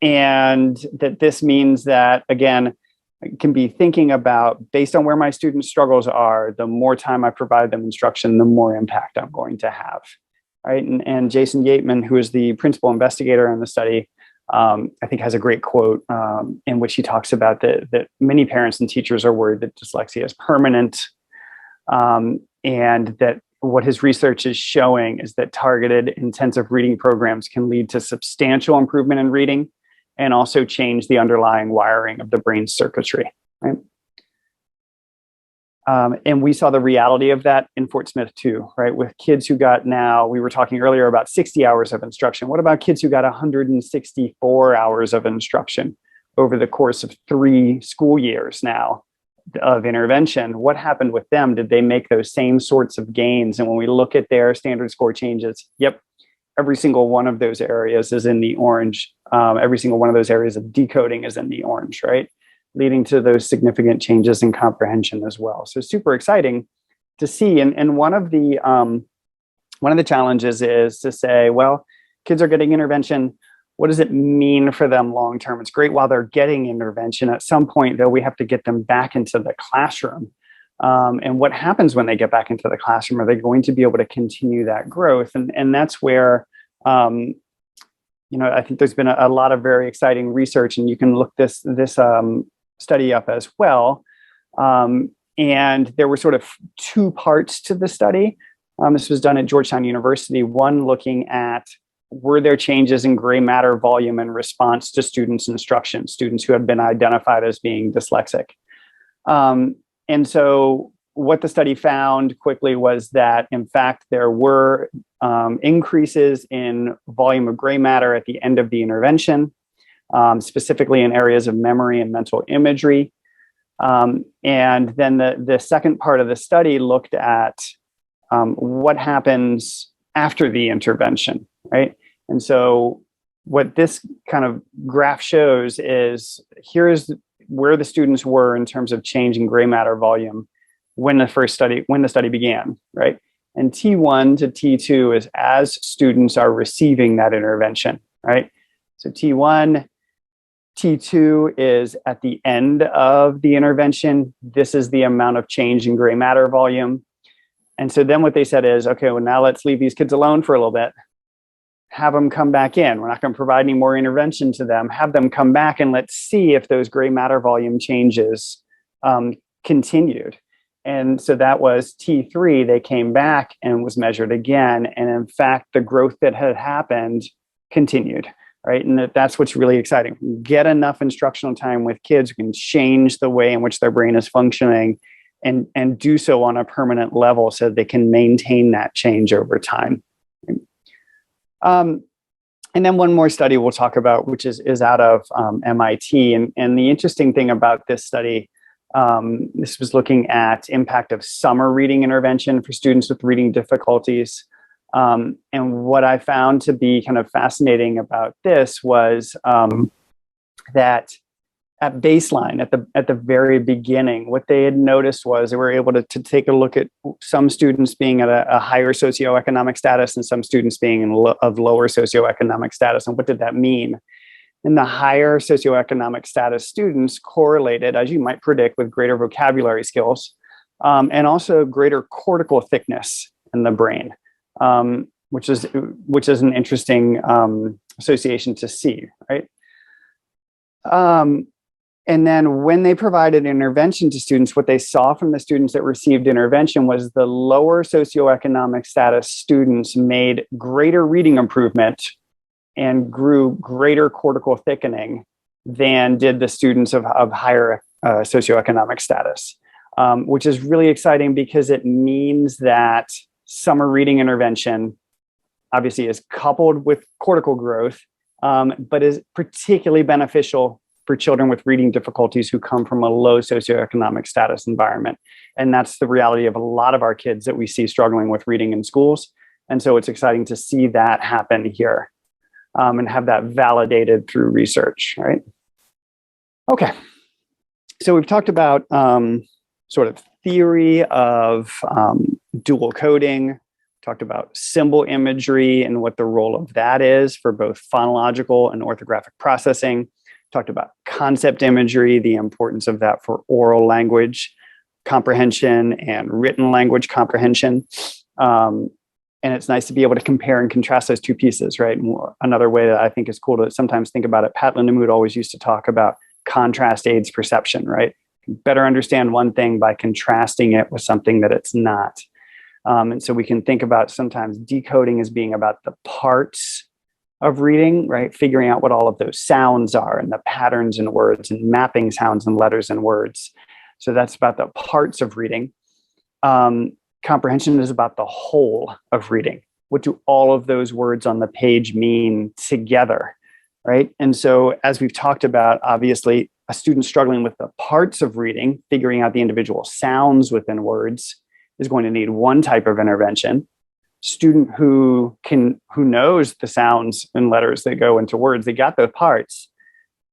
that this means that, again, I can be thinking about, based on where my students' struggles are, the more time I provide them instruction, the more impact I'm going to have. Right? And Jason Yateman, who is the principal investigator in the study, I think has a great quote in which he talks about that many parents and teachers are worried that dyslexia is permanent, and that what his research is showing is that targeted intensive reading programs can lead to substantial improvement in reading and also change the underlying wiring of the brain circuitry. Right? And we saw the reality of that in Fort Smith too, right? With kids who got now, we were talking earlier about 60 hours of instruction. What about kids who got 164 hours of instruction over the course of 3 school years now of intervention? What happened with them? Did they make those same sorts of gains? And when we look at their standard score changes, yep, every single one of those areas is in the orange. Every single one of those areas of decoding is in the orange, right? Leading to those significant changes in comprehension as well. So super exciting to see. And one of the challenges is to say, well, kids are getting intervention. What does it mean for them long term? It's great while they're getting intervention. At some point, though, we have to get them back into the classroom. And what happens when they get back into the classroom? Are they going to be able to continue that growth? And that's where I think there's been a lot of very exciting research, and you can look this study up as well. And there were sort of 2 parts to the study. This was done at Georgetown University. One looking at, were there changes in gray matter volume in response to students' instruction, students who had been identified as being dyslexic. And so what the study found quickly was that, in fact, there were increases in volume of gray matter at the end of the intervention, specifically in areas of memory and mental imagery. And then the second part of the study looked at what happens after the intervention, right? And so what this kind of graph shows is, here's where the students were in terms of change in gray matter volume when the study began, right? And T1 to T2 is as students are receiving that intervention, right? So T1, T2 is at the end of the intervention. This is the amount of change in gray matter volume. And so then what they said is, okay, well, now let's leave these kids alone for a little bit. Have them come back in. We're not going to provide any more intervention to them. Have them come back and let's see if those gray matter volume changes continued. And so that was T3. They came back and was measured again. And in fact, the growth that had happened continued, right? And that's what's really exciting. Get enough instructional time with kids who can change the way in which their brain is functioning and do so on a permanent level so they can maintain that change over time. And then one more study we'll talk about, which is out of MIT. And the interesting thing about this study, this was looking at impact of summer reading intervention for students with reading difficulties. And what I found to be kind of fascinating about this was that at baseline, at the very beginning, what they had noticed was they were able to take a look at some students being at a higher socioeconomic status and some students being of lower socioeconomic status. And what did that mean? And the higher socioeconomic status students correlated, as you might predict, with greater vocabulary skills and also greater cortical thickness in the brain, which is an interesting association to see, right? And then when they provided intervention to students, what they saw from the students that received intervention was the lower socioeconomic status students made greater reading improvement and grew greater cortical thickening than did the students of higher socioeconomic status, which is really exciting because it means that summer reading intervention obviously is coupled with cortical growth, but is particularly beneficial for children with reading difficulties who come from a low socioeconomic status environment. And that's the reality of a lot of our kids that we see struggling with reading in schools. And so it's exciting to see that happen here and have that validated through research, right? Okay, so we've talked about sort of theory of dual coding, talked about symbol imagery and what the role of that is for both phonological and orthographic processing. Talked about concept imagery, the importance of that for oral language comprehension and written language comprehension. And it's nice to be able to compare and contrast those two pieces, right? And another way that I think is cool to sometimes think about it, Pat Lindamood always used to talk about contrast aids perception, right? Better understand one thing by contrasting it with something that it's not. And so we can think about sometimes decoding as being about the parts of reading, right? Figuring out what all of those sounds are and the patterns in words and mapping sounds and letters and words. So that's about the parts of reading. Comprehension is about the whole of reading. What do all of those words on the page mean together, right? And so as we've talked about, obviously, a student struggling with the parts of reading, figuring out the individual sounds within words, is going to need one type of intervention. Student who knows the sounds and letters that go into words, they got the parts,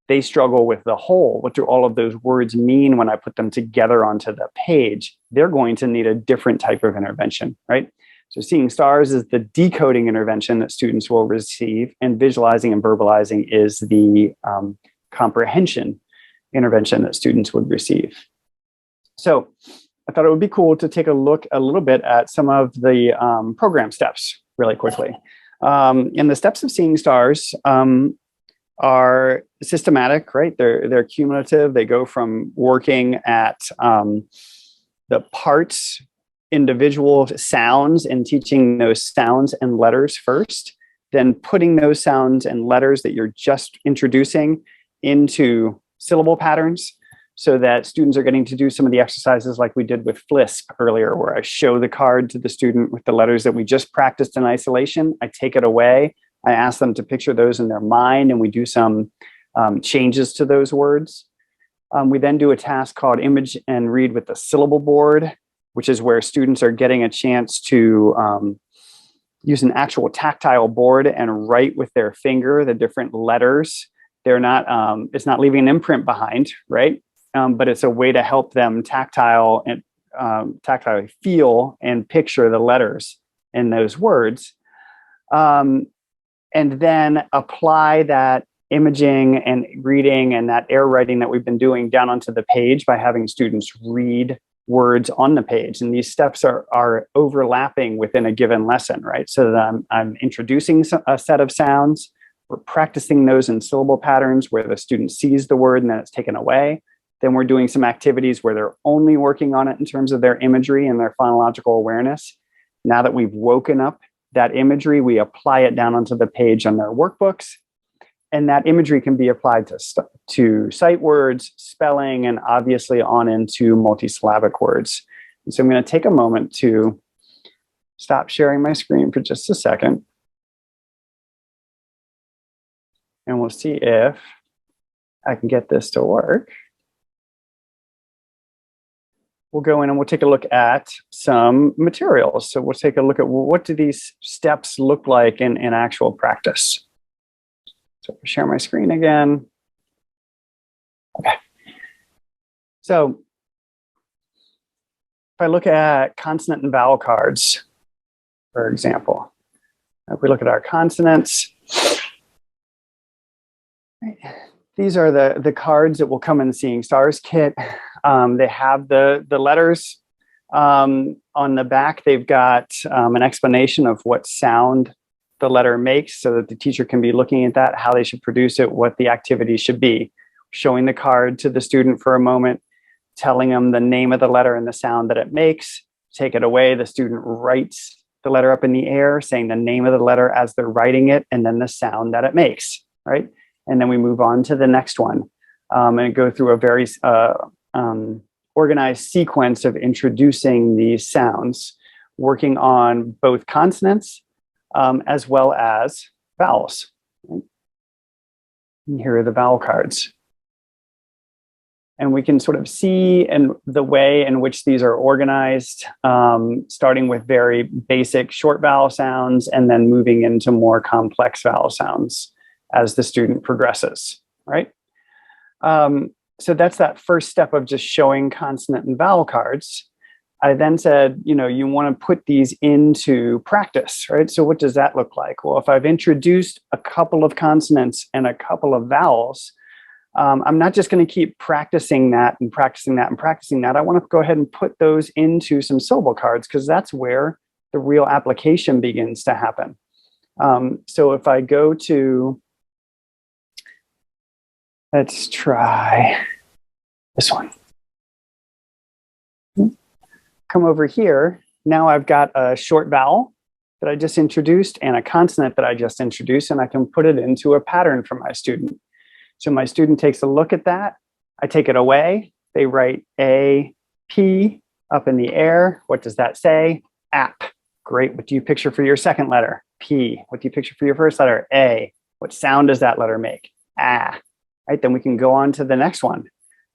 they struggle with the whole. What do all of those words mean when I put them together onto the page? They're going to need a different type of intervention, right? So seeing stars is the decoding intervention that students will receive, and visualizing and verbalizing is the comprehension intervention that students would receive. So I thought it would be cool to take a look a little bit at some of the program steps really quickly. And the steps of seeing stars are systematic, right? They're cumulative. They go from working at the parts, individual sounds, and teaching those sounds and letters first, then putting those sounds and letters that you're just introducing into syllable patterns, so that students are getting to do some of the exercises like we did with FLISP earlier, where I show the card to the student with the letters that we just practiced in isolation. I take it away. I ask them to picture those in their mind, and we do some changes to those words. We then do a task called Image and Read with the Syllable Board, which is where students are getting a chance to use an actual tactile board and write with their finger the different letters. They're not, it's not leaving an imprint behind, right? But it's a way to help them tactilely feel and picture the letters in those words. And then apply that imaging and reading and that air writing that we've been doing down onto the page by having students read words on the page. And these steps are overlapping within a given lesson, right? So that I'm introducing a set of sounds. We're practicing those in syllable patterns where the student sees the word and then it's taken away. Then we're doing some activities where they're only working on it in terms of their imagery and their phonological awareness. Now that we've woken up that imagery, we apply it down onto the page on their workbooks. And that imagery can be applied to sight words, spelling, and obviously on into multisyllabic words. And so I'm going to take a moment to stop sharing my screen for just a second. And we'll see if I can get this to work. We'll go in and we'll take a look at some materials. So we'll take a look at, well, what do these steps look like in actual practice? So I'll share my screen again. Okay. So if I look at consonant and vowel cards, for example, if we look at our consonants, these are the cards that will come in the Seeing Stars kit. They have the letters on the back. They've got an explanation of what sound the letter makes so that the teacher can be looking at that, how they should produce it, what the activity should be. Showing the card to the student for a moment, telling them the name of the letter and the sound that it makes. Take it away. The student writes the letter up in the air, saying the name of the letter as they're writing it, and then the sound that it makes, right? And then we move on to the next one and go through a very organized sequence of introducing these sounds, working on both consonants as well as vowels. Right? And here are the vowel cards. And we can sort of see the way in which these are organized, starting with very basic short vowel sounds and then moving into more complex vowel sounds as the student progresses, right? So that's that first step of just showing consonant and vowel cards. I then said, you want to put these into practice, right? So what does that look like? Well, if I've introduced a couple of consonants and a couple of vowels, I'm not just going to keep practicing that and practicing that and practicing that. I want to go ahead and put those into some syllable cards because that's where the real application begins to happen. So if I go to, let's try this one. Come over here. Now I've got a short vowel that I just introduced and a consonant that I just introduced, and I can put it into a pattern for my student. So my student takes a look at that. I take it away. They write A, P up in the air. What does that say? App. Great. What do you picture for your second letter? P. What do you picture for your first letter? A. What sound does that letter make? Ah. Right. Then we can go on to the next one.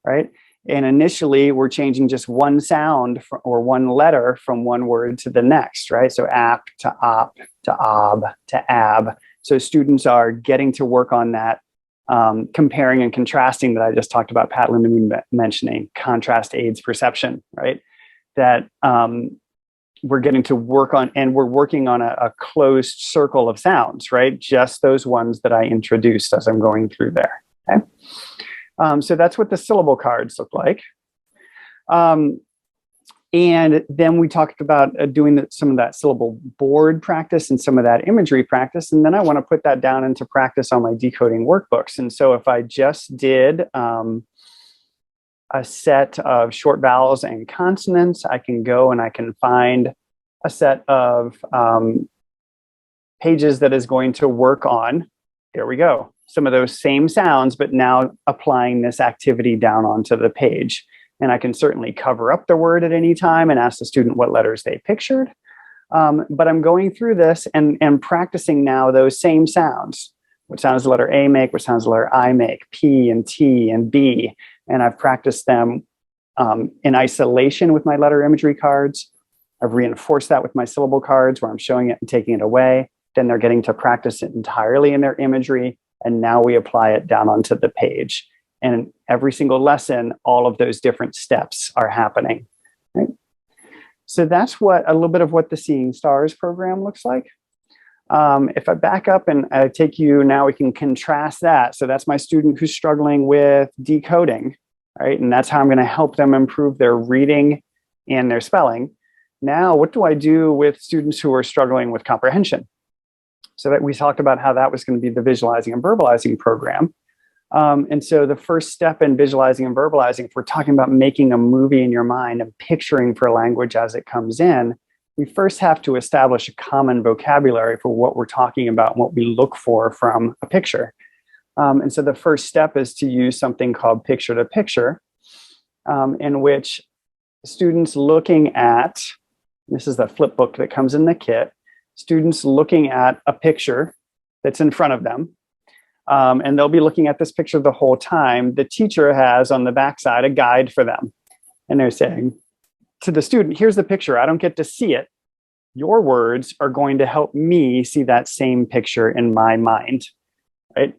Right. And initially, we're changing just one sound or one letter from one word to the next. Right. So app to op to ob to ab. So students are getting to work on that comparing and contrasting that I just talked about, Pat Lindamood mentioning, contrast aids perception, right? That we're getting to work on, and we're working on a closed circle of sounds, right? Just those ones that I introduced as I'm going through there, okay? So that's what the syllable cards look like. And then we talked about doing some of that syllable board practice and some of that imagery practice. And then I want to put that down into practice on my decoding workbooks. And so if I just did a set of short vowels and consonants, I can go and I can find a set of pages that is going to work on, there we go, some of those same sounds, but now applying this activity down onto the page. And I can certainly cover up the word at any time and ask the student what letters they pictured. But I'm going through this and practicing now those same sounds. What sounds does the letter A make? What sounds does the letter I make? P and T and B. And I've practiced them in isolation with my letter imagery cards. I've reinforced that with my syllable cards where I'm showing it and taking it away. Then they're getting to practice it entirely in their imagery. And now we apply it down onto the page. And every single lesson, all of those different steps are happening. Right? So that's what a little bit of what the Seeing Stars program looks like. If I back up and I take you, now we can contrast that. So that's my student who's struggling with decoding, right? And that's how I'm going to help them improve their reading and their spelling. Now, what do I do with students who are struggling with comprehension? So that we talked about how that was going to be the visualizing and verbalizing program. And so the first step in visualizing and verbalizing, if we're talking about making a movie in your mind and picturing for language as it comes in, we first have to establish a common vocabulary for what we're talking about and what we look for from a picture. And so the first step is to use something called picture-to-picture, in which students looking at, this is the flip book that comes in the kit, students looking at a picture that's in front of them. And they'll be looking at this picture the whole time. The teacher has on the backside a guide for them. And they're saying to the student, here's the picture. I don't get to see it. Your words are going to help me see that same picture in my mind, right?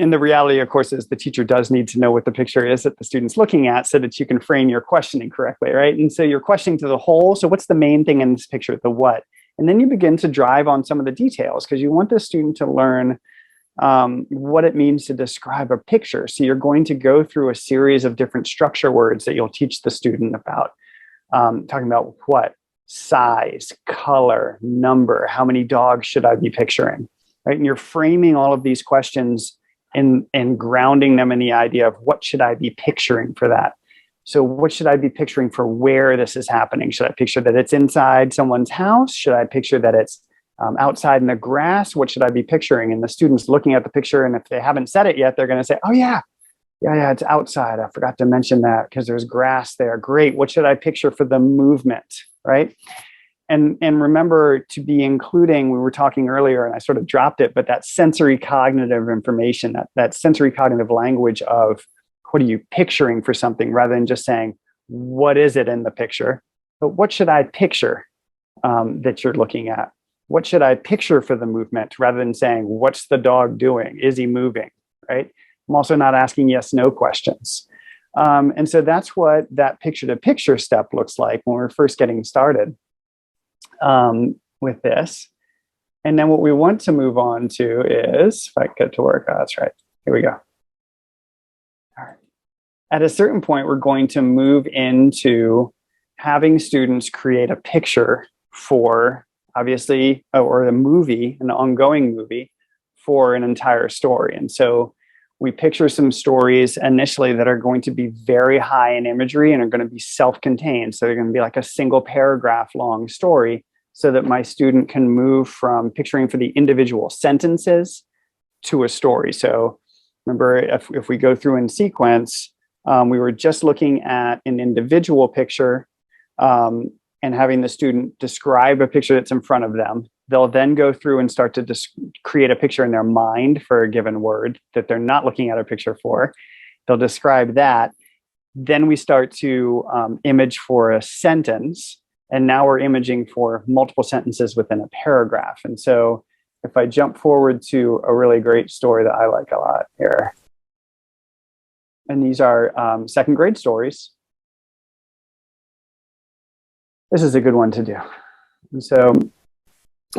And the reality, of course, is the teacher does need to know what the picture is that the student's looking at so that you can frame your questioning correctly, right? And so you're questioning to the whole. So what's the main thing in this picture, the what? And then you begin to drive on some of the details because you want the student to learn what it means to describe a picture. So you're going to go through a series of different structure words that you'll teach the student about, talking about what? Size, color, number, how many dogs should I be picturing, right? And you're framing all of these questions and grounding them in the idea of what should I be picturing for that? So what should I be picturing for where this is happening? Should I picture that it's inside someone's house? Should I picture that it's outside in the grass? What should I be picturing? And the students looking at the picture, and if they haven't said it yet, they're going to say, oh yeah, it's outside. I forgot to mention that because there's grass there. Great. What should I picture for the movement, right? And remember to be including, we were talking earlier and I sort of dropped it, but that sensory cognitive information, that sensory cognitive language of what are you picturing for something rather than just saying, what is it in the picture? But what should I picture that you're looking at? What should I picture for the movement rather than saying, what's the dog doing? Is he moving, right? I'm also not asking yes, no questions. And so that's what that picture-to-picture step looks like when we're first getting started with this. And then what we want to move on to is, if I get to work, that's right, here we go. All right. At a certain point, we're going to move into having students create a picture for, obviously, or a movie, an ongoing movie for an entire story. And so we picture some stories initially that are going to be very high in imagery and are going to be self-contained. So they're going to be like a single paragraph long story so that my student can move from picturing for the individual sentences to a story. So remember, if we go through in sequence, We were just looking at an individual picture and having the student describe a picture that's in front of them. They'll then go through and start to create a picture in their mind for a given word that they're not looking at a picture for. They'll describe that. Then we start to image for a sentence. And now we're imaging for multiple sentences within a paragraph. And so if I jump forward to a really great story that I like a lot here. And these are second grade stories. This is a good one to do. And so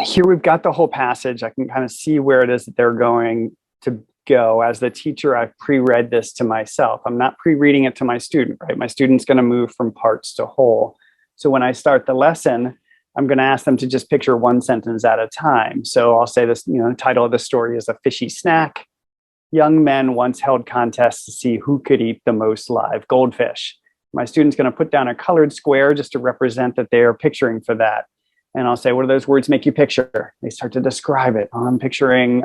here we've got the whole passage. I can kind of see where it is that they're going to go. As the teacher, I've pre-read this to myself. I'm not pre-reading it to my student, right? My student's going to move from parts to whole. So when I start the lesson, I'm going to ask them to just picture one sentence at a time. So I'll say this, the title of the story is A Fishy Snack. Young men once held contests to see who could eat the most live goldfish. My student's going to put down a colored square just to represent that they are picturing for that. And I'll say, what do those words make you picture? They start to describe it. Oh, I'm picturing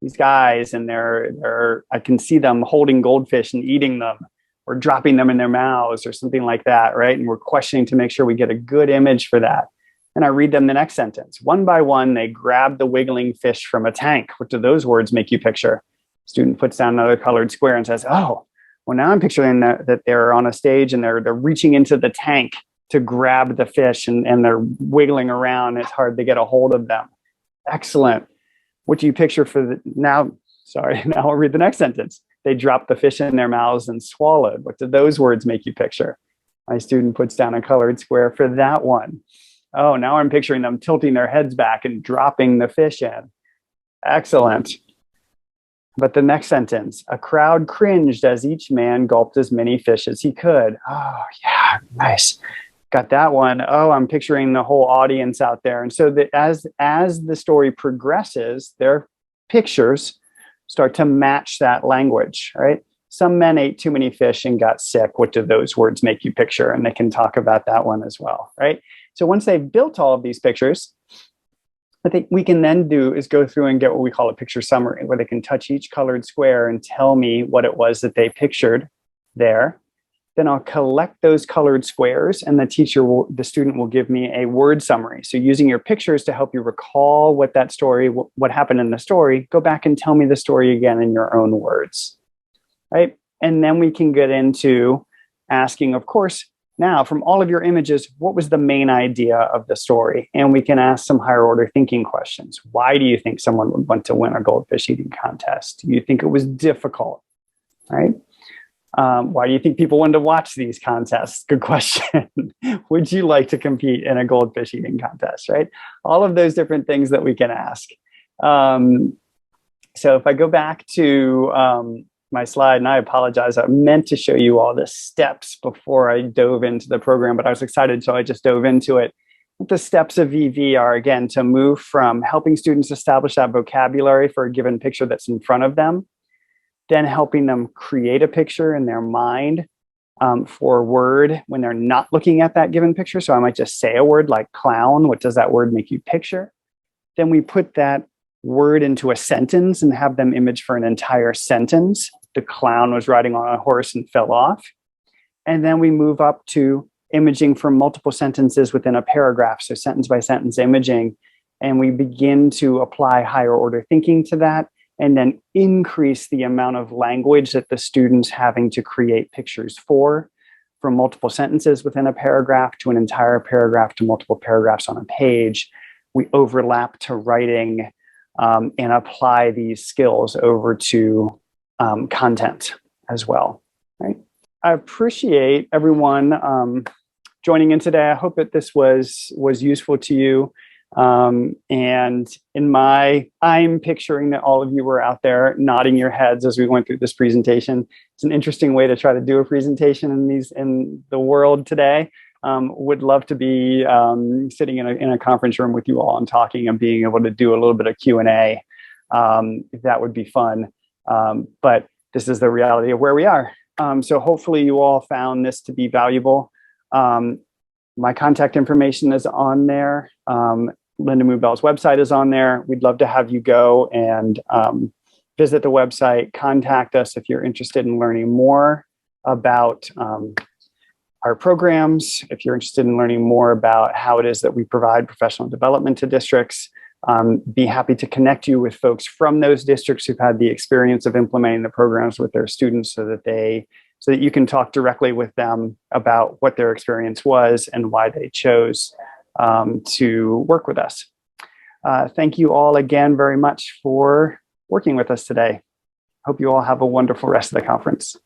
these guys, and I can see them holding goldfish and eating them, or dropping them in their mouths or something like that, right? And we're questioning to make sure we get a good image for that. And I read them the next sentence. One by one, they grab the wiggling fish from a tank. What do those words make you picture? Student puts down another colored square and says, oh, well, now I'm picturing that they're on a stage and they're reaching into the tank to grab the fish, and they're wiggling around. It's hard to get a hold of them. Excellent. What do you picture for now I'll read the next sentence. They dropped the fish in their mouths and swallowed. What do those words make you picture? My student puts down a colored square for that one. Oh, now I'm picturing them tilting their heads back and dropping the fish in. Excellent. But the next sentence, a crowd cringed as each man gulped as many fish as he could. Oh, yeah, nice. Got that one. Oh, I'm picturing the whole audience out there. And so that as the story progresses, their pictures start to match that language, right? Some men ate too many fish and got sick. What do those words make you picture? And they can talk about that one as well, right? So once they've built all of these pictures, what we can then do is go through and get what we call a picture summary, where they can touch each colored square and tell me what it was that they pictured there. Then I'll collect those colored squares, and the student will give me a word summary. So using your pictures to help you recall what happened in the story, go back and tell me the story again in your own words, right? And then we can get into asking, of course, now from all of your images, what was the main idea of the story? And we can ask some higher order thinking questions. Why do you think someone would want to win a goldfish eating contest? Do you think it was difficult, right? Why do you think people want to watch these contests? Good question. Would you like to compete in a goldfish eating contest, right? All of those different things that we can ask. So if I go back to my slide, and I apologize, I meant to show you all the steps before I dove into the program, but I was excited, so I just dove into it. What the steps of VV are, again, to move from helping students establish that vocabulary for a given picture that's in front of them, then helping them create a picture in their mind for a word when they're not looking at that given picture. So I might just say a word like clown. What does that word make you picture? Then we put that word into a sentence and have them image for an entire sentence. The clown was riding on a horse and fell off. And then we move up to imaging for multiple sentences within a paragraph. So sentence by sentence imaging. And we begin to apply higher order thinking to that, and then increase the amount of language that the student's having to create pictures for, from multiple sentences within a paragraph to an entire paragraph to multiple paragraphs on a page. We overlap to writing and apply these skills over to content as well, right? I appreciate everyone joining in today. I hope that this was useful to you. And I'm picturing that all of you were out there nodding your heads as we went through this presentation. It's an interesting way to try to do a presentation in the world today. Would love to be sitting in a conference room with you all and talking and being able to do a little bit of Q&A. That would be fun. But this is the reality of where we are. So hopefully you all found this to be valuable. My contact information is on there. Lindamood-Bell's website is on there. We'd love to have you go and visit the website, contact us if you're interested in learning more about our programs, if you're interested in learning more about how it is that we provide professional development to districts, be happy to connect you with folks from those districts who've had the experience of implementing the programs with their students so that you can talk directly with them about what their experience was and why they chose to work with us. Thank you all again very much for working with us today. Hope you all have a wonderful rest of the conference.